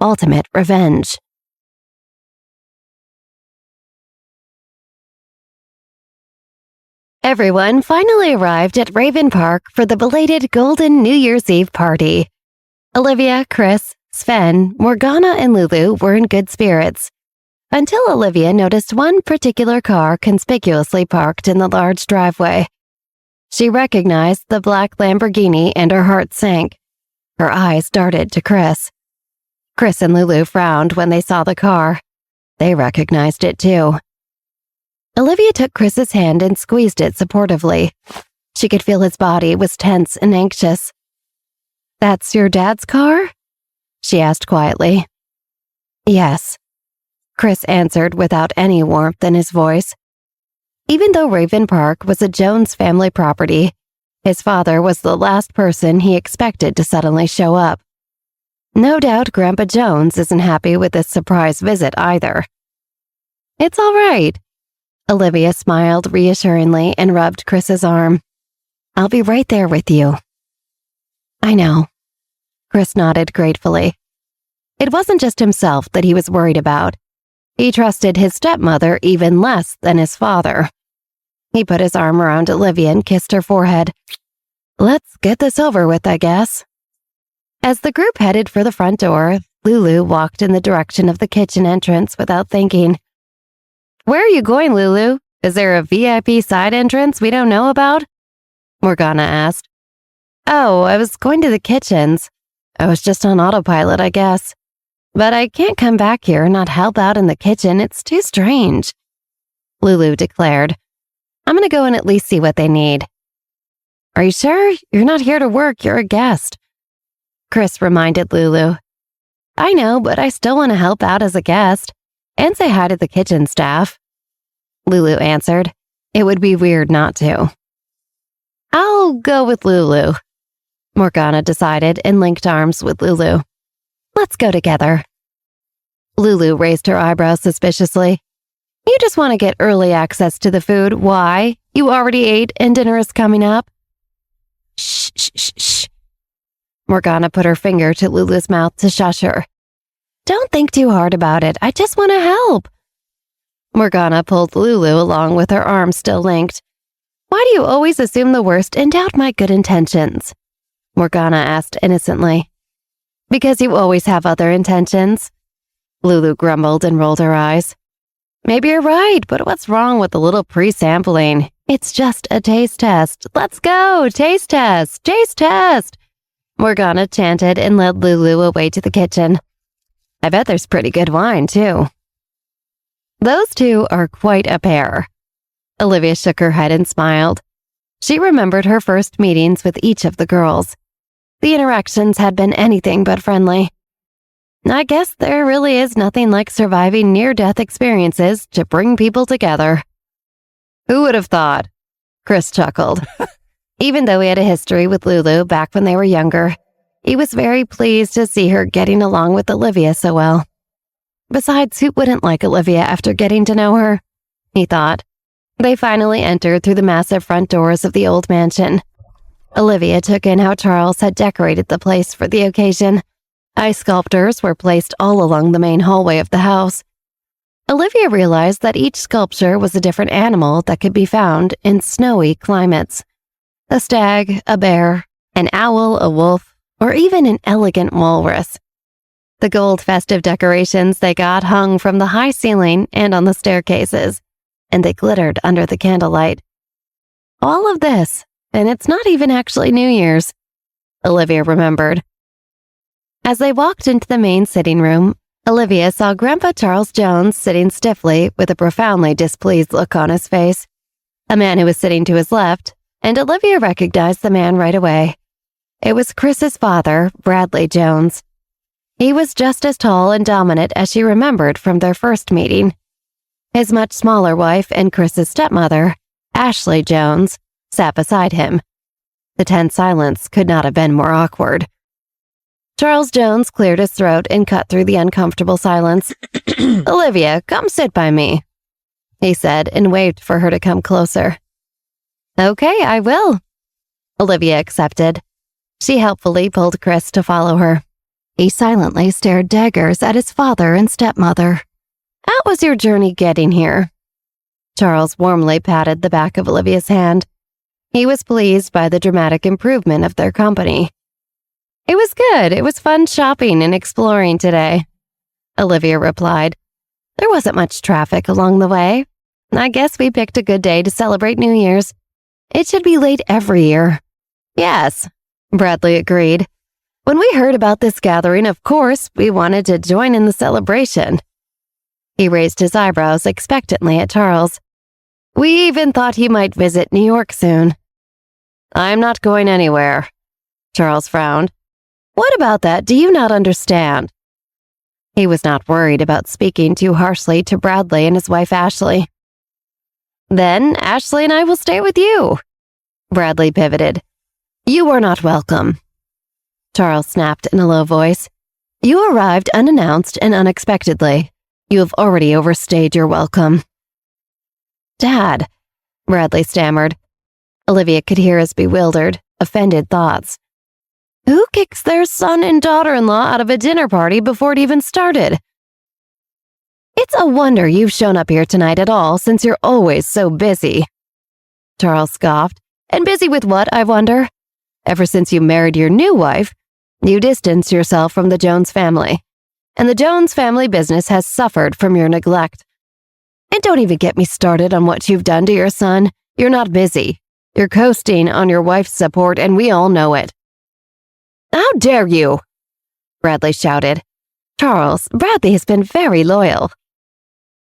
S1: Ultimate revenge. Everyone finally arrived at Raven Park for the belated Golden New Year's Eve party. Olivia, Chris, Sven, Morgana, and Lulu were in good spirits, until Olivia noticed one particular car conspicuously parked in the large driveway. She recognized the black Lamborghini and her heart sank. Her eyes darted to Chris. Chris and Lulu frowned when they saw the car. They recognized it too. Olivia took Chris's hand and squeezed it supportively. She could feel his body was tense and anxious. That's your dad's car? She asked quietly. Yes, Chris answered without any warmth in his voice. Even though Raven Park was a Jones family property, his father was the last person he expected to suddenly show up. No doubt Grandpa Jones isn't happy with this surprise visit either. It's all right. Olivia smiled reassuringly and rubbed Chris's arm. I'll be right there with you. I know. Chris nodded gratefully. It wasn't just himself that he was worried about. He trusted his stepmother even less than his father. He put his arm around Olivia and kissed her forehead. Let's get this over with, I guess. As the group headed for the front door, Lulu walked in the direction of the kitchen entrance without thinking. Where are you going, Lulu? Is there a VIP side entrance we don't know about? Morgana asked. Oh, I was going to the kitchens. I was just on autopilot, I guess. But I can't come back here and not help out in the kitchen. It's too strange. Lulu declared. I'm going to go and at least see what they need. Are you sure? You're not here to work. You're a guest. Chris reminded Lulu. I know, but I still want to help out as a guest and say hi to the kitchen staff. Lulu answered. It would be weird not to. I'll go with Lulu, Morgana decided and linked arms with Lulu. Let's go together. Lulu raised her eyebrows suspiciously. You just want to get early access to the food. Why? You already ate and dinner is coming up. Shh, shh, shh, shh. Morgana put her finger to Lulu's mouth to shush her. Don't think too hard about it. I just want to help. Morgana pulled Lulu along with her arms still linked. Why do you always assume the worst and doubt my good intentions? Morgana asked innocently. Because you always have other intentions. Lulu grumbled and rolled her eyes. Maybe you're right, but what's wrong with a little pre-sampling? It's just a taste test. Let's go! Taste test! Taste test! Morgana chanted and led Lulu away to the kitchen. I bet there's pretty good wine, too. Those two are quite a pair. Olivia shook her head and smiled. She remembered her first meetings with each of the girls. The interactions had been anything but friendly. I guess there really is nothing like surviving near-death experiences to bring people together. Who would have thought? Chris chuckled. Even though he had a history with Lulu back when they were younger, he was very pleased to see her getting along with Olivia so well. Besides, who wouldn't like Olivia after getting to know her? He thought. They finally entered through the massive front doors of the old mansion. Olivia took in how Charles had decorated the place for the occasion. Ice sculptures were placed all along the main hallway of the house. Olivia realized that each sculpture was a different animal that could be found in snowy climates. A stag, a bear, an owl, a wolf, or even an elegant walrus. The gold festive decorations they got hung from the high ceiling and on the staircases. and they glittered under the candlelight. All of this, and it's not even actually New Year's, Olivia remembered. As they walked into the main sitting room, Olivia saw Grandpa Charles Jones sitting stiffly with a profoundly displeased look on his face, a man who was sitting to his left, and Olivia recognized the man right away. It was Chris's father, Bradley Jones. He was just as tall and dominant as she remembered from their first meeting. His much smaller wife and Chris's stepmother, Ashley Jones, sat beside him. The tense silence could not have been more awkward. Charles Jones cleared his throat and cut through the uncomfortable silence. "Olivia, come sit by me," he said and waved for her to come closer. "Okay, I will," Olivia accepted. She helpfully pulled Chris to follow her. He silently stared daggers at his father and stepmother. "How was your journey getting here?" Charles warmly patted the back of Olivia's hand. He was pleased by the dramatic improvement of their company. "It was good. It was fun shopping and exploring today," Olivia replied. "There wasn't much traffic along the way. I guess we picked a good day to celebrate New Year's. It should be late every year." "Yes," Bradley agreed. "When we heard about this gathering, of course, we wanted to join in the celebration." He raised his eyebrows expectantly at Charles. "We even thought he might visit New York soon." "I'm not going anywhere," Charles frowned. "What about that do you not understand?" He was not worried about speaking too harshly to Bradley and his wife Ashley. "Then Ashley and I will stay with you," Bradley pivoted. "You are not welcome," Charles snapped in a low voice. "You arrived unannounced and unexpectedly. You have already overstayed your welcome." "Dad," Bradley stammered. Olivia could hear his bewildered, offended thoughts. Who kicks their son and daughter-in-law out of a dinner party before it even started? "It's a wonder you've shown up here tonight at all since you're always so busy," Charles scoffed. "And busy with what, I wonder? Ever since you married your new wife, you distanced yourself from the Jones family, and the Jones family business has suffered from your neglect. And don't even get me started on what you've done to your son. You're not busy. You're coasting on your wife's support, and we all know it." "How dare you!" Bradley shouted. "Charles, Bradley has been very loyal."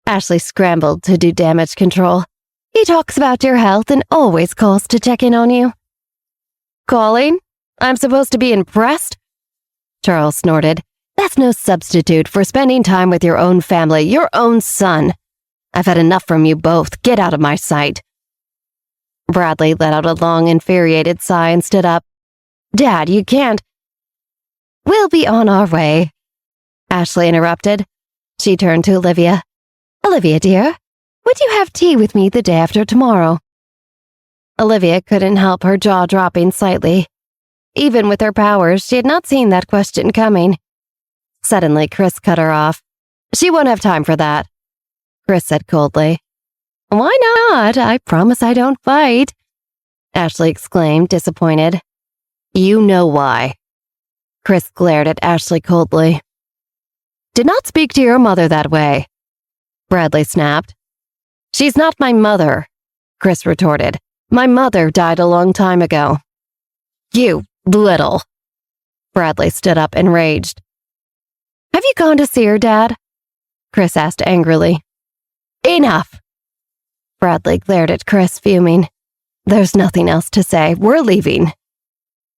S1: Ashley scrambled to do damage control. "He talks about your health and always calls to check in on you." "Calling? I'm supposed to be impressed?" Charles snorted. "That's no substitute for spending time with your own family, your own son. I've had enough from you both. Get out of my sight." Bradley let out a long, infuriated sigh and stood up. "Dad, you can't—" "We'll be on our way," Ashley interrupted. She turned to Olivia. "Olivia, dear, would you have tea with me the day after tomorrow?" Olivia couldn't help her jaw dropping slightly. Even with her powers, she had not seen that question coming. Suddenly, Chris cut her off. "She won't have time for that," Chris said coldly. "Why not? I promise I don't fight," Ashley exclaimed, disappointed. "You know why." Chris glared at Ashley coldly. "Did not speak to your mother that way," Bradley snapped. "She's not my mother," Chris retorted. "My mother died a long time ago." "You little—" Bradley stood up enraged. "Have you gone to see her, Dad?" Chris asked angrily. "Enough!" Bradley glared at Chris, fuming. "There's nothing else to say. We're leaving."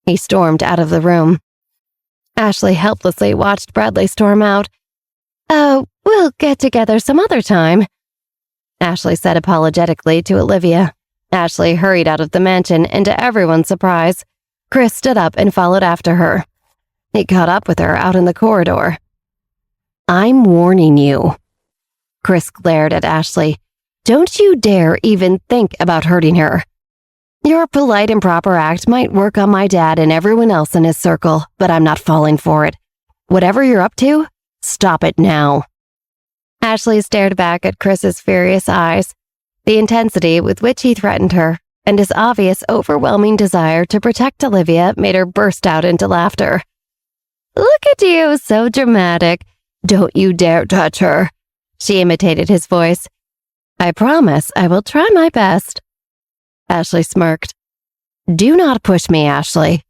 S1: He stormed out of the room. Ashley helplessly watched Bradley storm out. "Oh, we'll get together some other time," Ashley said apologetically to Olivia. Ashley hurried out of the mansion, and to everyone's surprise, Chris stood up and followed after her. He caught up with her out in the corridor. "I'm warning you." Chris glared at Ashley. "Don't you dare even think about hurting her. Your polite and proper act might work on my dad and everyone else in his circle, but I'm not falling for it. Whatever you're up to, stop it now." Ashley stared back at Chris's furious eyes. The intensity with which he threatened her and his obvious overwhelming desire to protect Olivia made her burst out into laughter. "Look at you, so dramatic. Don't you dare touch her," she imitated his voice. I promise I will try my best. Ashley smirked. Do not push me, Ashley.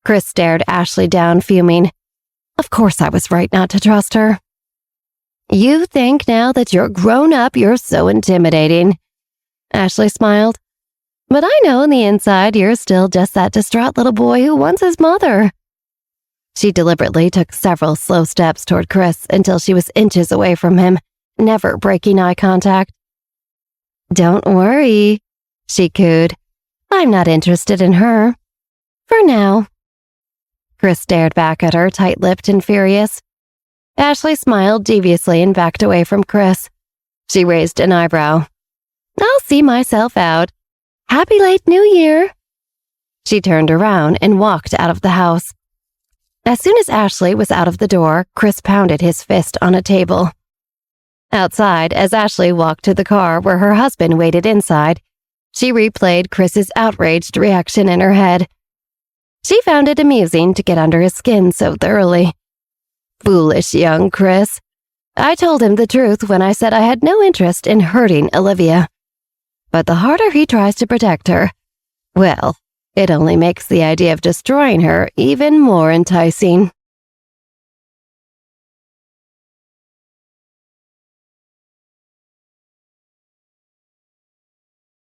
S1: Chris stared Ashley down, fuming. Of course I was right not to trust her. You think now that you're grown up, you're so intimidating. Ashley smiled. But I know on the inside you're still just that distraught little boy who wants his mother. She deliberately took several slow steps toward Chris until she was inches away from him, never breaking eye contact. Don't worry, she cooed. I'm not interested in her. For now. Chris stared back at her, tight-lipped and furious. Ashley smiled deviously and backed away from Chris. She raised an eyebrow. I'll see myself out. Happy late New Year. She turned around and walked out of the house. As soon as Ashley was out of the door, Chris pounded his fist on a table. Outside, as Ashley walked to the car where her husband waited inside, she replayed Chris's outraged reaction in her head. She found it amusing to get under his skin so thoroughly. Foolish young Chris. I told him the truth when I said I had no interest in hurting Olivia. But the harder he tries to protect her, well, it only makes the idea of destroying her even more enticing.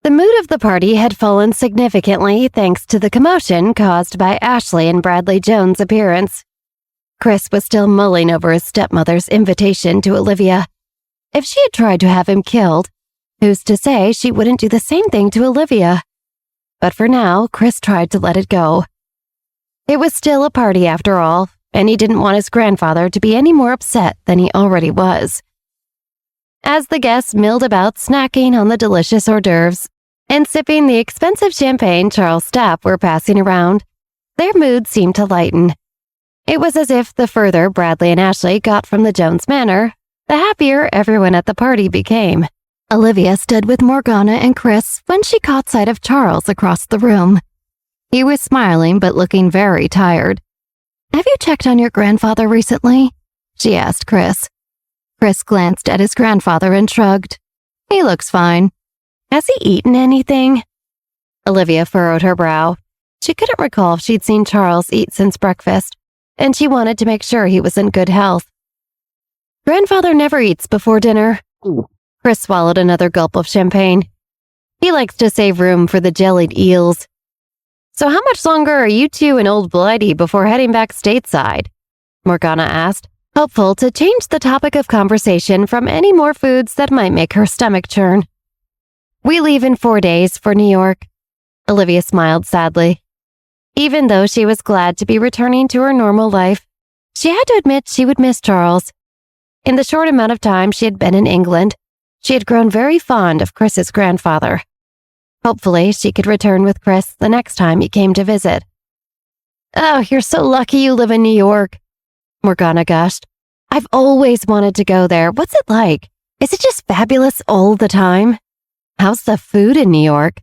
S1: The mood of the party had fallen significantly thanks to the commotion caused by Ashley and Bradley Jones' appearance. Chris was still mulling over his stepmother's invitation to Olivia. If she had tried to have him killed, who's to say she wouldn't do the same thing to Olivia? But for now, Chris tried to let it go. It was still a party after all, and he didn't want his grandfather to be any more upset than he already was. As the guests milled about snacking on the delicious hors d'oeuvres and sipping the expensive champagne Charles' staff were passing around, their mood seemed to lighten. It was as if the further Bradley and Ashley got from the Jones manor, the happier everyone at the party became. Olivia stood with Morgana and Chris when she caught sight of Charles across the room. He was smiling but looking very tired. Have you checked on your grandfather recently? She asked Chris. Chris glanced at his grandfather and shrugged. He looks fine. Has he eaten anything? Olivia furrowed her brow. She couldn't recall if she'd seen Charles eat since breakfast, and she wanted to make sure he was in good health. Grandfather never eats before dinner. Chris swallowed another gulp of champagne. He likes to save room for the jellied eels. So how much longer are you two and Old Blighty before heading back stateside? Morgana asked, hopeful to change the topic of conversation from any more foods that might make her stomach churn. We leave in 4 days for New York. Olivia smiled sadly. Even though she was glad to be returning to her normal life, she had to admit she would miss Charles. In the short amount of time she had been in England, she had grown very fond of Chris's grandfather. Hopefully, she could return with Chris the next time he came to visit. Oh, you're so lucky you live in New York, Morgana gushed. I've always wanted to go there. What's it like? Is it just fabulous all the time? How's the food in New York?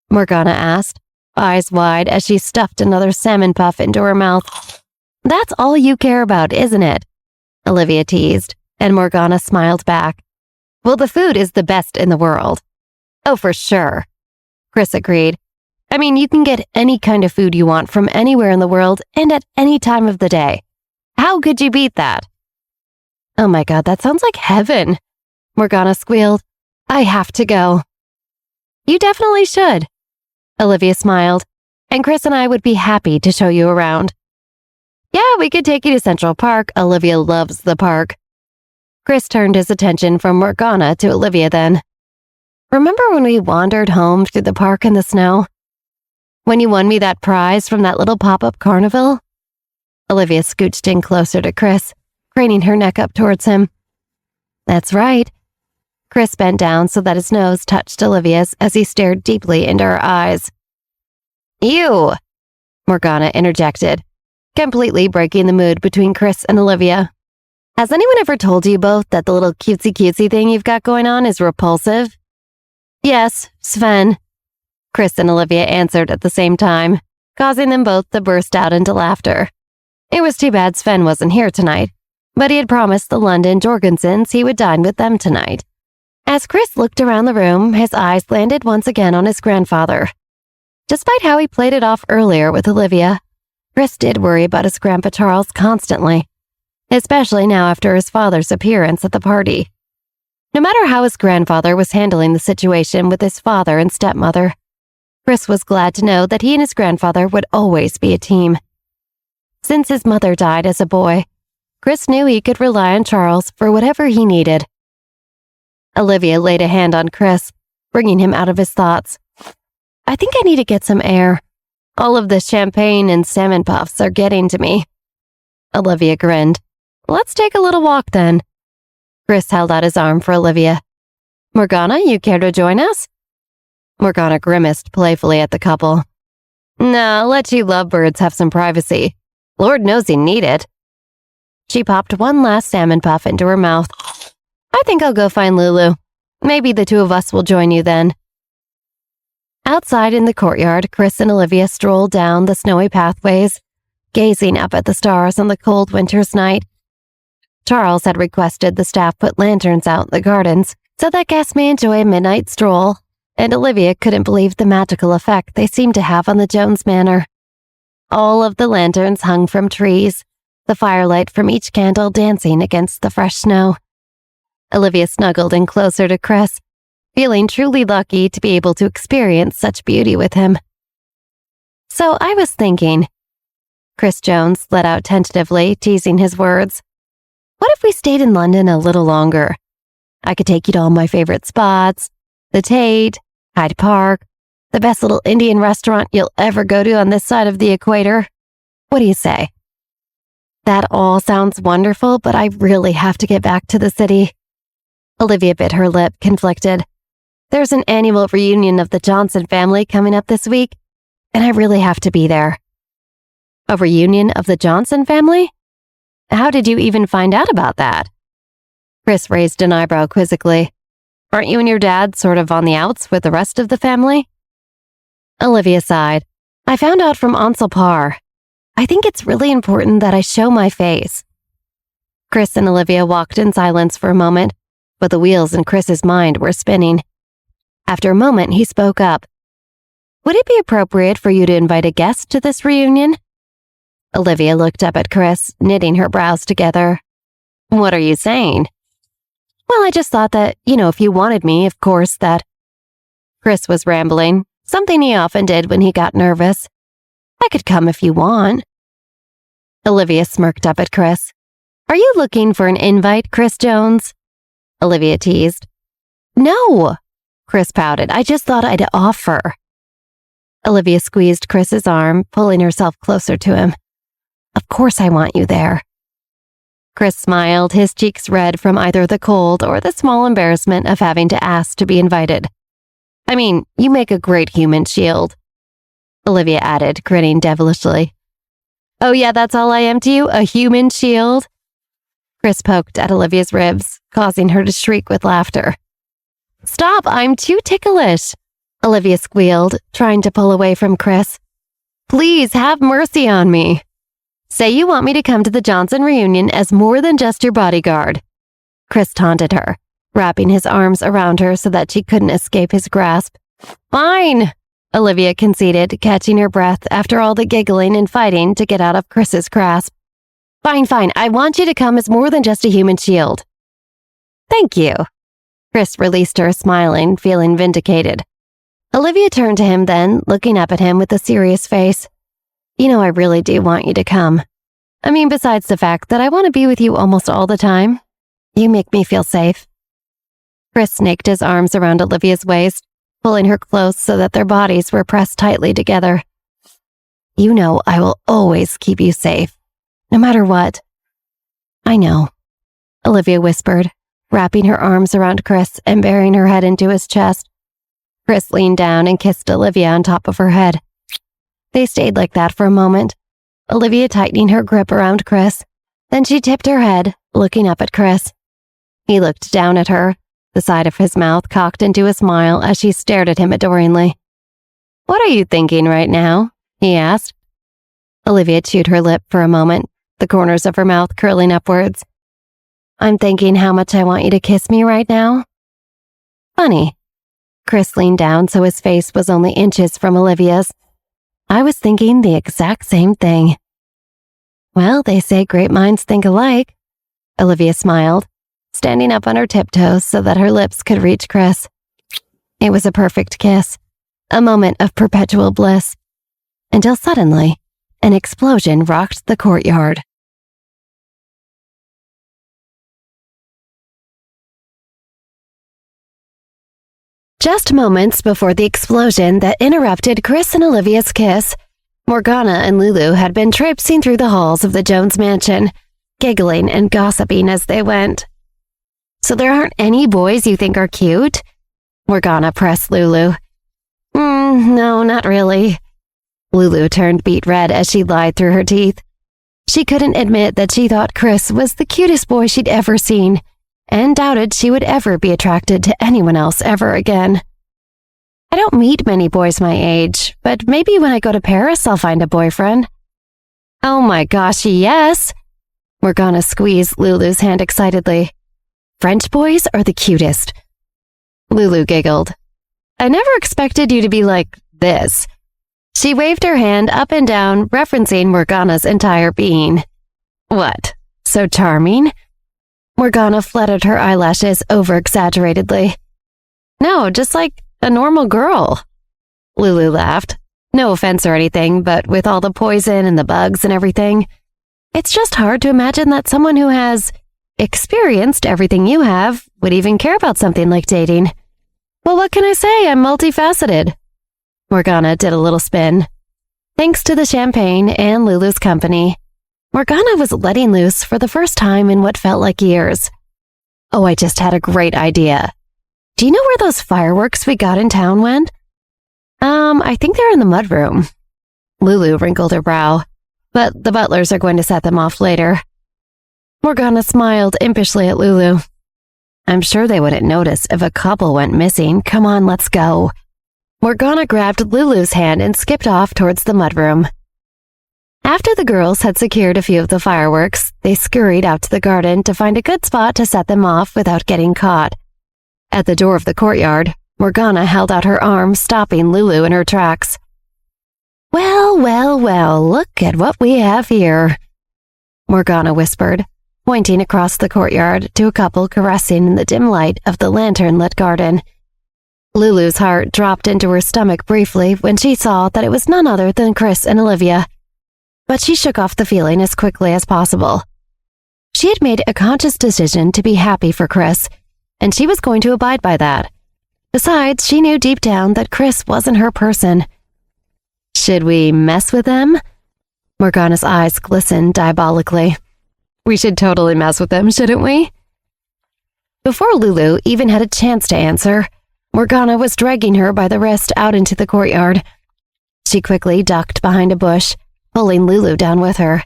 S1: Morgana asked, eyes wide as she stuffed another salmon puff into her mouth. That's all you care about, isn't it? Olivia teased, and Morgana smiled back. Well, the food is the best in the world. Oh, for sure. Chris agreed. I mean, you can get any kind of food you want from anywhere in the world and at any time of the day. How could you beat that? Oh my God, that sounds like heaven. Morgana squealed. I have to go. You definitely should. Olivia smiled. And Chris and I would be happy to show you around. Yeah, we could take you to Central Park. Olivia loves the park. Chris turned his attention from Morgana to Olivia then. Remember when we wandered home through the park in the snow? When you won me that prize from that little pop-up carnival? Olivia scooched in closer to Chris, craning her neck up towards him. That's right. Chris bent down so that his nose touched Olivia's as he stared deeply into her eyes. Ew, Morgana interjected, completely breaking the mood between Chris and Olivia. Has anyone ever told you both that the little cutesy thing you've got going on is repulsive? Yes, Sven. Chris and Olivia answered at the same time, causing them both to burst out into laughter. It was too bad Sven wasn't here tonight, but he had promised the London Jorgensens he would dine with them tonight. As Chris looked around the room, his eyes landed once again on his grandfather. Despite how he played it off earlier with Olivia, Chris did worry about his Grandpa Charles constantly, especially now after his father's appearance at the party. No matter how his grandfather was handling the situation with his father and stepmother, Chris was glad to know that he and his grandfather would always be a team. Since his mother died as a boy, Chris knew he could rely on Charles for whatever he needed. Olivia laid a hand on Chris, bringing him out of his thoughts. I think I need to get some air. All of the champagne and salmon puffs are getting to me. Olivia grinned. Let's take a little walk then. Chris held out his arm for Olivia. Morgana, you care to join us? Morgana grimaced playfully at the couple. No, let you lovebirds have some privacy. Lord knows you need it. She popped one last salmon puff into her mouth. I think I'll go find Lulu. Maybe the two of us will join you then. Outside in the courtyard, Chris and Olivia strolled down the snowy pathways, gazing up at the stars on the cold winter's night. Charles had requested the staff put lanterns out in the gardens so that guests may enjoy a midnight stroll, and Olivia couldn't believe the magical effect they seemed to have on the Jones Manor. All of the lanterns hung from trees, the firelight from each candle dancing against the fresh snow. Olivia snuggled in closer to Chris, feeling truly lucky to be able to experience such beauty with him. So I was thinking, Chris Jones let out tentatively, teasing his words. What if we stayed in London a little longer? I could take you to all my favorite spots, the Tate, Hyde Park, the best little Indian restaurant you'll ever go to on this side of the equator. What do you say? That all sounds wonderful, but I really have to get back to the city. Olivia bit her lip, conflicted. There's an annual reunion of the Johnson family coming up this week, and I really have to be there. A reunion of the Johnson family? How did you even find out about that? Chris raised an eyebrow quizzically. Aren't you and your dad sort of on the outs with the rest of the family? Olivia sighed. I found out from Ansel Parr. I think it's really important that I show my face. Chris and Olivia walked in silence for a moment, but the wheels in Chris's mind were spinning. After a moment, he spoke up. Would it be appropriate for you to invite a guest to this reunion? Olivia looked up at Chris, knitting her brows together. What are you saying? Well, I just thought that, if you wanted me, of course, that... Chris was rambling, something he often did when he got nervous. I could come if you want. Olivia smirked up at Chris. Are you looking for an invite, Chris Jones? Olivia teased. No, Chris pouted. I just thought I'd offer. Olivia squeezed Chris's arm, pulling herself closer to him. Of course I want you there. Chris smiled, his cheeks red from either the cold or the small embarrassment of having to ask to be invited. I mean, you make a great human shield. Olivia added, grinning devilishly. Oh yeah, that's all I am to you, a human shield? Chris poked at Olivia's ribs, causing her to shriek with laughter. Stop, I'm too ticklish, Olivia squealed, trying to pull away from Chris. Please have mercy on me. Say you want me to come to the Johnson reunion as more than just your bodyguard. Chris taunted her, wrapping his arms around her so that she couldn't escape his grasp. Fine, Olivia conceded, catching her breath after all the giggling and fighting to get out of Chris's grasp. Fine, I want you to come as more than just a human shield. Thank you. Chris released her, smiling, feeling vindicated. Olivia turned to him then, looking up at him with a serious face. I really do want you to come. I mean, besides the fact that I want to be with you almost all the time, you make me feel safe. Chris snaked his arms around Olivia's waist, pulling her close so that their bodies were pressed tightly together. I will always keep you safe, no matter what. I know, Olivia whispered, wrapping her arms around Chris and burying her head into his chest. Chris leaned down and kissed Olivia on top of her head. They stayed like that for a moment, Olivia tightening her grip around Chris. Then she tipped her head, looking up at Chris. He looked down at her, the side of his mouth cocked into a smile as she stared at him adoringly. What are you thinking right now? He asked. Olivia chewed her lip for a moment, the corners of her mouth curling upwards. I'm thinking how much I want you to kiss me right now. Funny. Chris leaned down so his face was only inches from Olivia's. I was thinking the exact same thing. Well, they say great minds think alike. Olivia smiled, standing up on her tiptoes so that her lips could reach Chris. It was a perfect kiss, a moment of perpetual bliss, until suddenly, an explosion rocked the courtyard. Just moments before the explosion that interrupted Chris and Olivia's kiss, Morgana and Lulu had been traipsing through the halls of the Jones mansion, giggling and gossiping as they went. So there aren't any boys you think are cute? Morgana pressed Lulu. No, not really. Lulu turned beet red as she lied through her teeth. She couldn't admit that she thought Chris was the cutest boy she'd ever seen, and doubted she would ever be attracted to anyone else ever again. I don't meet many boys my age, but maybe when I go to Paris I'll find a boyfriend. Oh my gosh, yes! Morgana squeezed Lulu's hand excitedly. French boys are the cutest. Lulu giggled. I never expected you to be like this. She waved her hand up and down, referencing Morgana's entire being. What? So charming? Morgana fluttered her eyelashes over-exaggeratedly. No, just like a normal girl. Lulu laughed. No offense or anything, but with all the poison and the bugs and everything, it's just hard to imagine that someone who has experienced everything you have would even care about something like dating. Well, what can I say? I'm multifaceted. Morgana did a little spin. Thanks to the champagne and Lulu's company, Morgana was letting loose for the first time in what felt like years. Oh, I just had a great idea. Do you know where those fireworks we got in town went? I think they're in the mudroom. Lulu wrinkled her brow, but the butlers are going to set them off later. Morgana smiled impishly at Lulu. I'm sure they wouldn't notice if a couple went missing. Come on, let's go. Morgana grabbed Lulu's hand and skipped off towards the mudroom. After the girls had secured a few of the fireworks, they scurried out to the garden to find a good spot to set them off without getting caught. At the door of the courtyard, Morgana held out her arm, stopping Lulu in her tracks. Well, look at what we have here, Morgana whispered, pointing across the courtyard to a couple caressing in the dim light of the lantern-lit garden. Lulu's heart dropped into her stomach briefly when she saw that it was none other than Chris and Olivia, but she shook off the feeling as quickly as possible. She had made a conscious decision to be happy for Chris, and she was going to abide by that. Besides, she knew deep down that Chris wasn't her person. Should we mess with them? Morgana's eyes glistened diabolically. We should totally mess with them, shouldn't we? Before Lulu even had a chance to answer, Morgana was dragging her by the wrist out into the courtyard. She quickly ducked behind a bush, pulling Lulu down with her.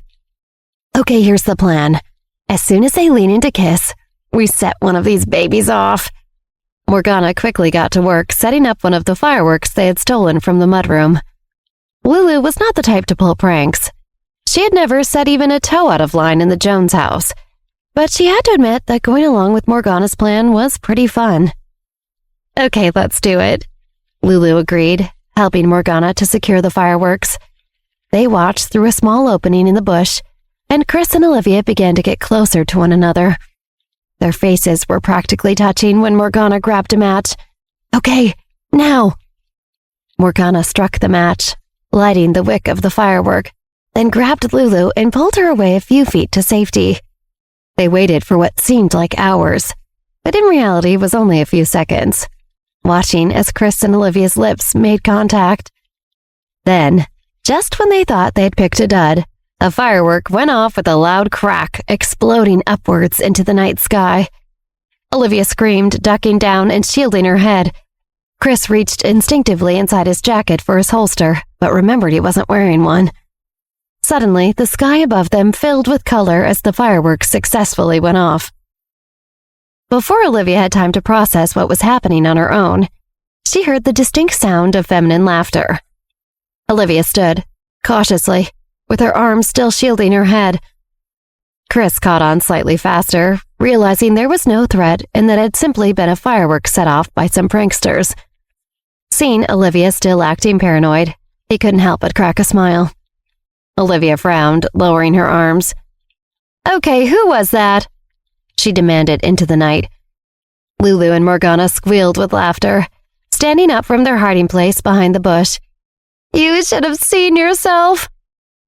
S1: Okay, here's the plan. As soon as they lean in to kiss, we set one of these babies off. Morgana quickly got to work setting up one of the fireworks they had stolen from the mudroom. Lulu was not the type to pull pranks. She had never set even a toe out of line in the Jones house, but she had to admit that going along with Morgana's plan was pretty fun. Okay, let's do it, Lulu agreed, helping Morgana to secure the fireworks. They watched through a small opening in the bush, and Chris and Olivia began to get closer to one another. Their faces were practically touching when Morgana grabbed a match. Okay, now! Morgana struck the match, lighting the wick of the firework, then grabbed Lulu and pulled her away a few feet to safety. They waited for what seemed like hours, but in reality was only a few seconds, watching as Chris and Olivia's lips made contact. Then, just when they thought they had picked a dud, a firework went off with a loud crack, exploding upwards into the night sky. Olivia screamed, ducking down and shielding her head. Chris reached instinctively inside his jacket for his holster, but remembered he wasn't wearing one. Suddenly, the sky above them filled with color as the fireworks successfully went off. Before Olivia had time to process what was happening on her own, she heard the distinct sound of feminine laughter. Olivia stood, cautiously, with her arms still shielding her head. Chris caught on slightly faster, realizing there was no threat and that it had simply been a firework set off by some pranksters. Seeing Olivia still acting paranoid, he couldn't help but crack a smile. Olivia frowned, lowering her arms. "Okay, who was that?" she demanded into the night. Lulu and Morgana squealed with laughter, standing up from their hiding place behind the bush. "You should have seen yourself,"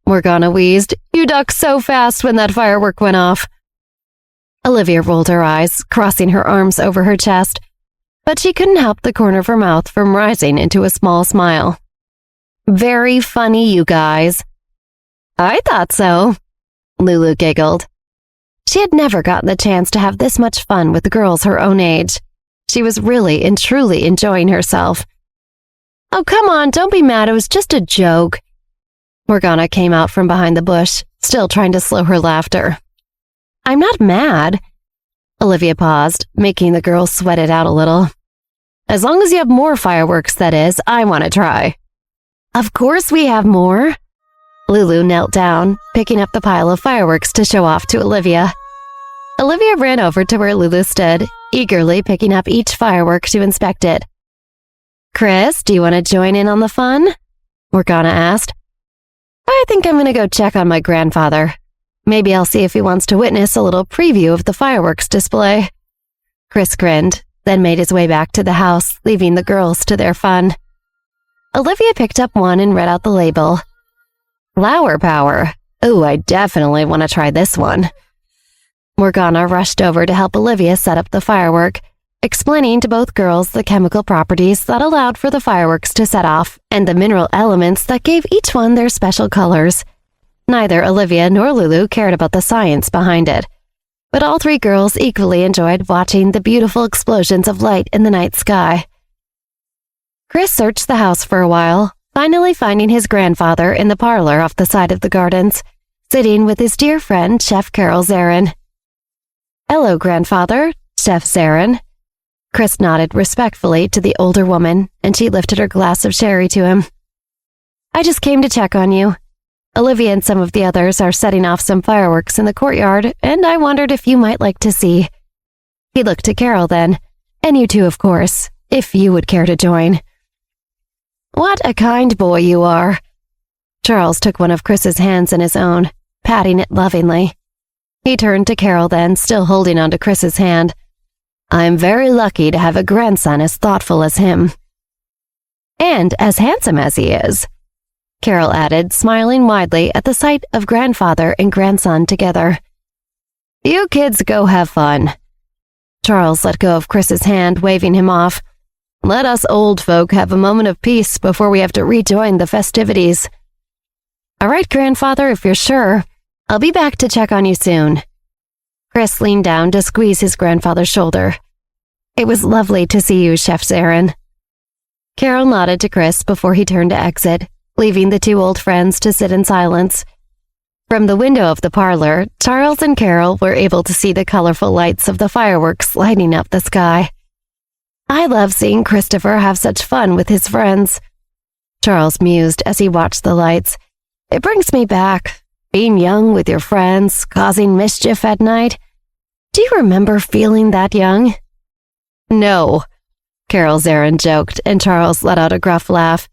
S1: Morgana wheezed. "You ducked so fast when that firework went off." Olivia rolled her eyes, crossing her arms over her chest, but she couldn't help the corner of her mouth from rising into a small smile. "Very funny, you guys." "I thought so," Lulu giggled. She had never gotten the chance to have this much fun with girls her own age. She was really and truly enjoying herself. "Oh, come on, don't be mad, it was just a joke." Morgana came out from behind the bush, still trying to slow her laughter. "I'm not mad." Olivia paused, making the girls sweat it out a little. "As long as you have more fireworks, that is, I want to try." "Of course we have more." Lulu knelt down, picking up the pile of fireworks to show off to Olivia. Olivia ran over to where Lulu stood, eagerly picking up each firework to inspect it. "Chris, do you want to join in on the fun?" Morgana asked. "I think I'm going to go check on my grandfather. Maybe I'll see if he wants to witness a little preview of the fireworks display." Chris grinned, then made his way back to the house, leaving the girls to their fun. Olivia picked up one and read out the label. "Flower power. Ooh, I definitely want to try this one." Morgana rushed over to help Olivia set up the firework, explaining to both girls the chemical properties that allowed for the fireworks to set off and the mineral elements that gave each one their special colors. Neither Olivia nor Lulu cared about the science behind it, but all three girls equally enjoyed watching the beautiful explosions of light in the night sky. Chris searched the house for a while, finally finding his grandfather in the parlor off the side of the gardens, sitting with his dear friend Chef Carol Zarin. "Hello, grandfather, Chef Zarin." Chris nodded respectfully to the older woman, and she lifted her glass of sherry to him. "I just came to check on you. Olivia and some of the others are setting off some fireworks in the courtyard, and I wondered if you might like to see." He looked to Carol then, "And you too, of course, if you would care to join." "What a kind boy you are." Charles took one of Chris's hands in his own, patting it lovingly. He turned to Carol then, still holding onto Chris's hand. "I'm very lucky to have a grandson as thoughtful as him." "And as handsome as he is," Carol added, smiling widely at the sight of grandfather and grandson together. "You kids go have fun." Charles let go of Chris's hand, waving him off. "Let us old folk have a moment of peace before we have to rejoin the festivities." "All right, grandfather, if you're sure. I'll be back to check on you soon." Chris leaned down to squeeze his grandfather's shoulder. "It was lovely to see you, Chef Zarin." Carol nodded to Chris before he turned to exit, leaving the two old friends to sit in silence. From the window of the parlor, Charles and Carol were able to see the colorful lights of the fireworks lighting up the sky. "I love seeing Christopher have such fun with his friends," Charles mused as he watched the lights. "It brings me back, being young with your friends, causing mischief at night. Do you remember feeling that young?" "No," Carol Zarin joked, and Charles let out a gruff laugh.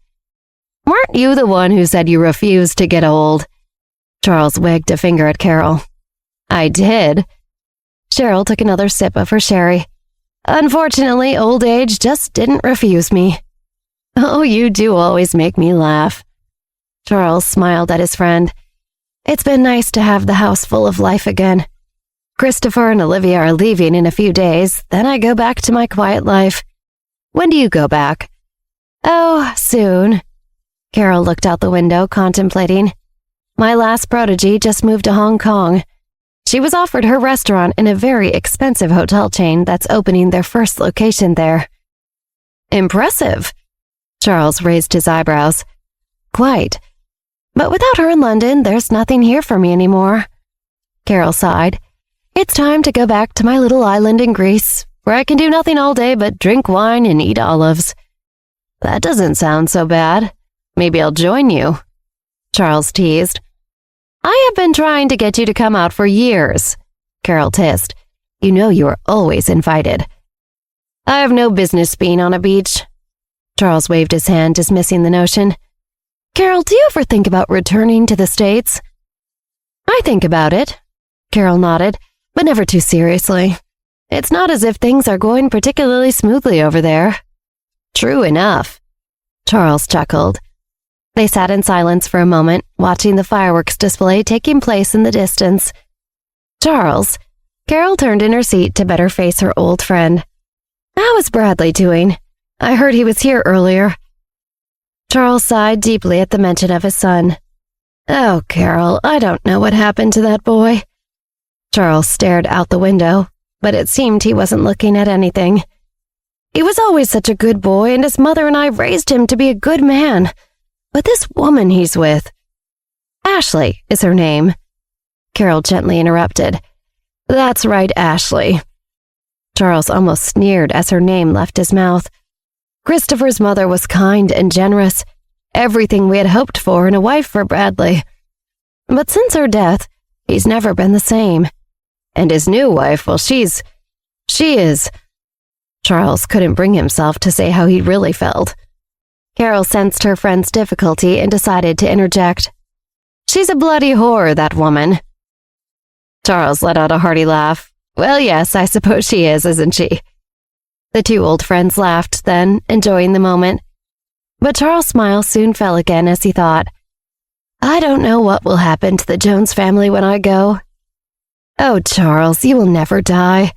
S1: "Weren't you the one who said you refused to get old?" Charles wagged a finger at Carol. "I did." Cheryl took another sip of her sherry. "Unfortunately, old age just didn't refuse me." "Oh, you do always make me laugh." Charles smiled at his friend. "It's been nice to have the house full of life again. Christopher and Olivia are leaving in a few days, then I go back to my quiet life." "When do you go back?" "Oh, soon." Carol looked out the window, contemplating. "My last protege just moved to Hong Kong. She was offered her restaurant in a very expensive hotel chain that's opening their first location there." "Impressive." Charles raised his eyebrows. "Quite. But without her in London, there's nothing here for me anymore." Carol sighed. "It's time to go back to my little island in Greece, where I can do nothing all day but drink wine and eat olives." "That doesn't sound so bad. Maybe I'll join you," Charles teased. "I have been trying to get you to come out for years," Carol tissed. You know you are always invited." "I have no business being on a beach." Charles waved his hand, dismissing the notion. "Carol, do you ever think about returning to the States?" "I think about it," Carol nodded, "but never too seriously. It's not as if things are going particularly smoothly over there." "True enough," Charles chuckled. They sat in silence for a moment, watching the fireworks display taking place in the distance. "Charles," Carol turned in her seat to better face her old friend. "How is Bradley doing? I heard he was here earlier." Charles sighed deeply at the mention of his son. "Oh, Carol, I don't know what happened to that boy." Charles stared out the window, but it seemed he wasn't looking at anything. "He was always such a good boy, and his mother and I raised him to be a good man. But this woman he's with—" "Ashley is her name," Carol gently interrupted. "That's right, Ashley." Charles almost sneered as her name left his mouth. Christopher's mother was kind and generous, everything we had hoped for in a wife for Bradley. But since her death, he's never been the same. And his new wife, well, she is. Charles couldn't bring himself to say how he really felt. Carol sensed her friend's difficulty and decided to interject. "She's a bloody whore, that woman." Charles let out a hearty laugh. "Well, yes, I suppose she is, isn't she?" The two old friends laughed then, enjoying the moment. But Charles' smile soon fell again as he thought, "I don't know what will happen to the Jones family when I go." "Oh, Charles, you will never die."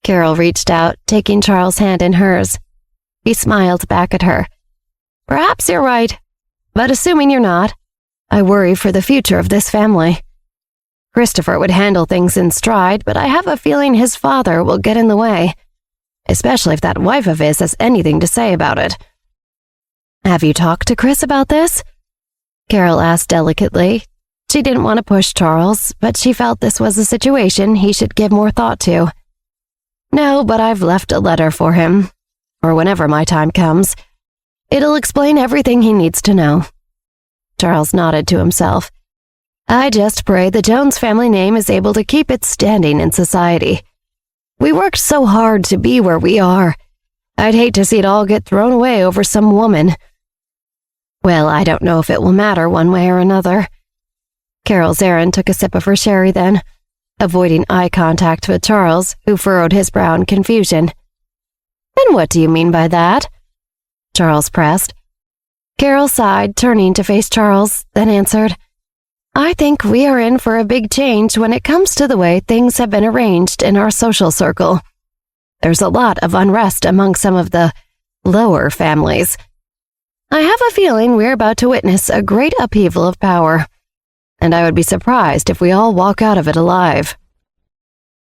S1: Carol reached out, taking Charles' hand in hers. He smiled back at her. "Perhaps you're right, but assuming you're not, I worry for the future of this family. Christopher would handle things in stride, but I have a feeling his father will get in the way, especially if that wife of his has anything to say about it." "Have you talked to Chris about this?" Carol asked delicately. She didn't want to push Charles, but she felt this was a situation he should give more thought to. "No, but I've left a letter for him, or whenever my time comes. It'll explain everything he needs to know." Charles nodded to himself. "I just pray the Jones family name is able to keep its standing in society. We worked so hard to be where we are. I'd hate to see it all get thrown away over some woman." "Well, I don't know if it will matter one way or another." Carol Zarin took a sip of her sherry then, avoiding eye contact with Charles, who furrowed his brow in confusion. "And what do you mean by that?" Charles pressed. Carol sighed, turning to face Charles, then answered, "I think we are in for a big change when it comes to the way things have been arranged in our social circle. There's a lot of unrest among some of the lower families. I have a feeling we're about to witness a great upheaval of power, and I would be surprised if we all walk out of it alive."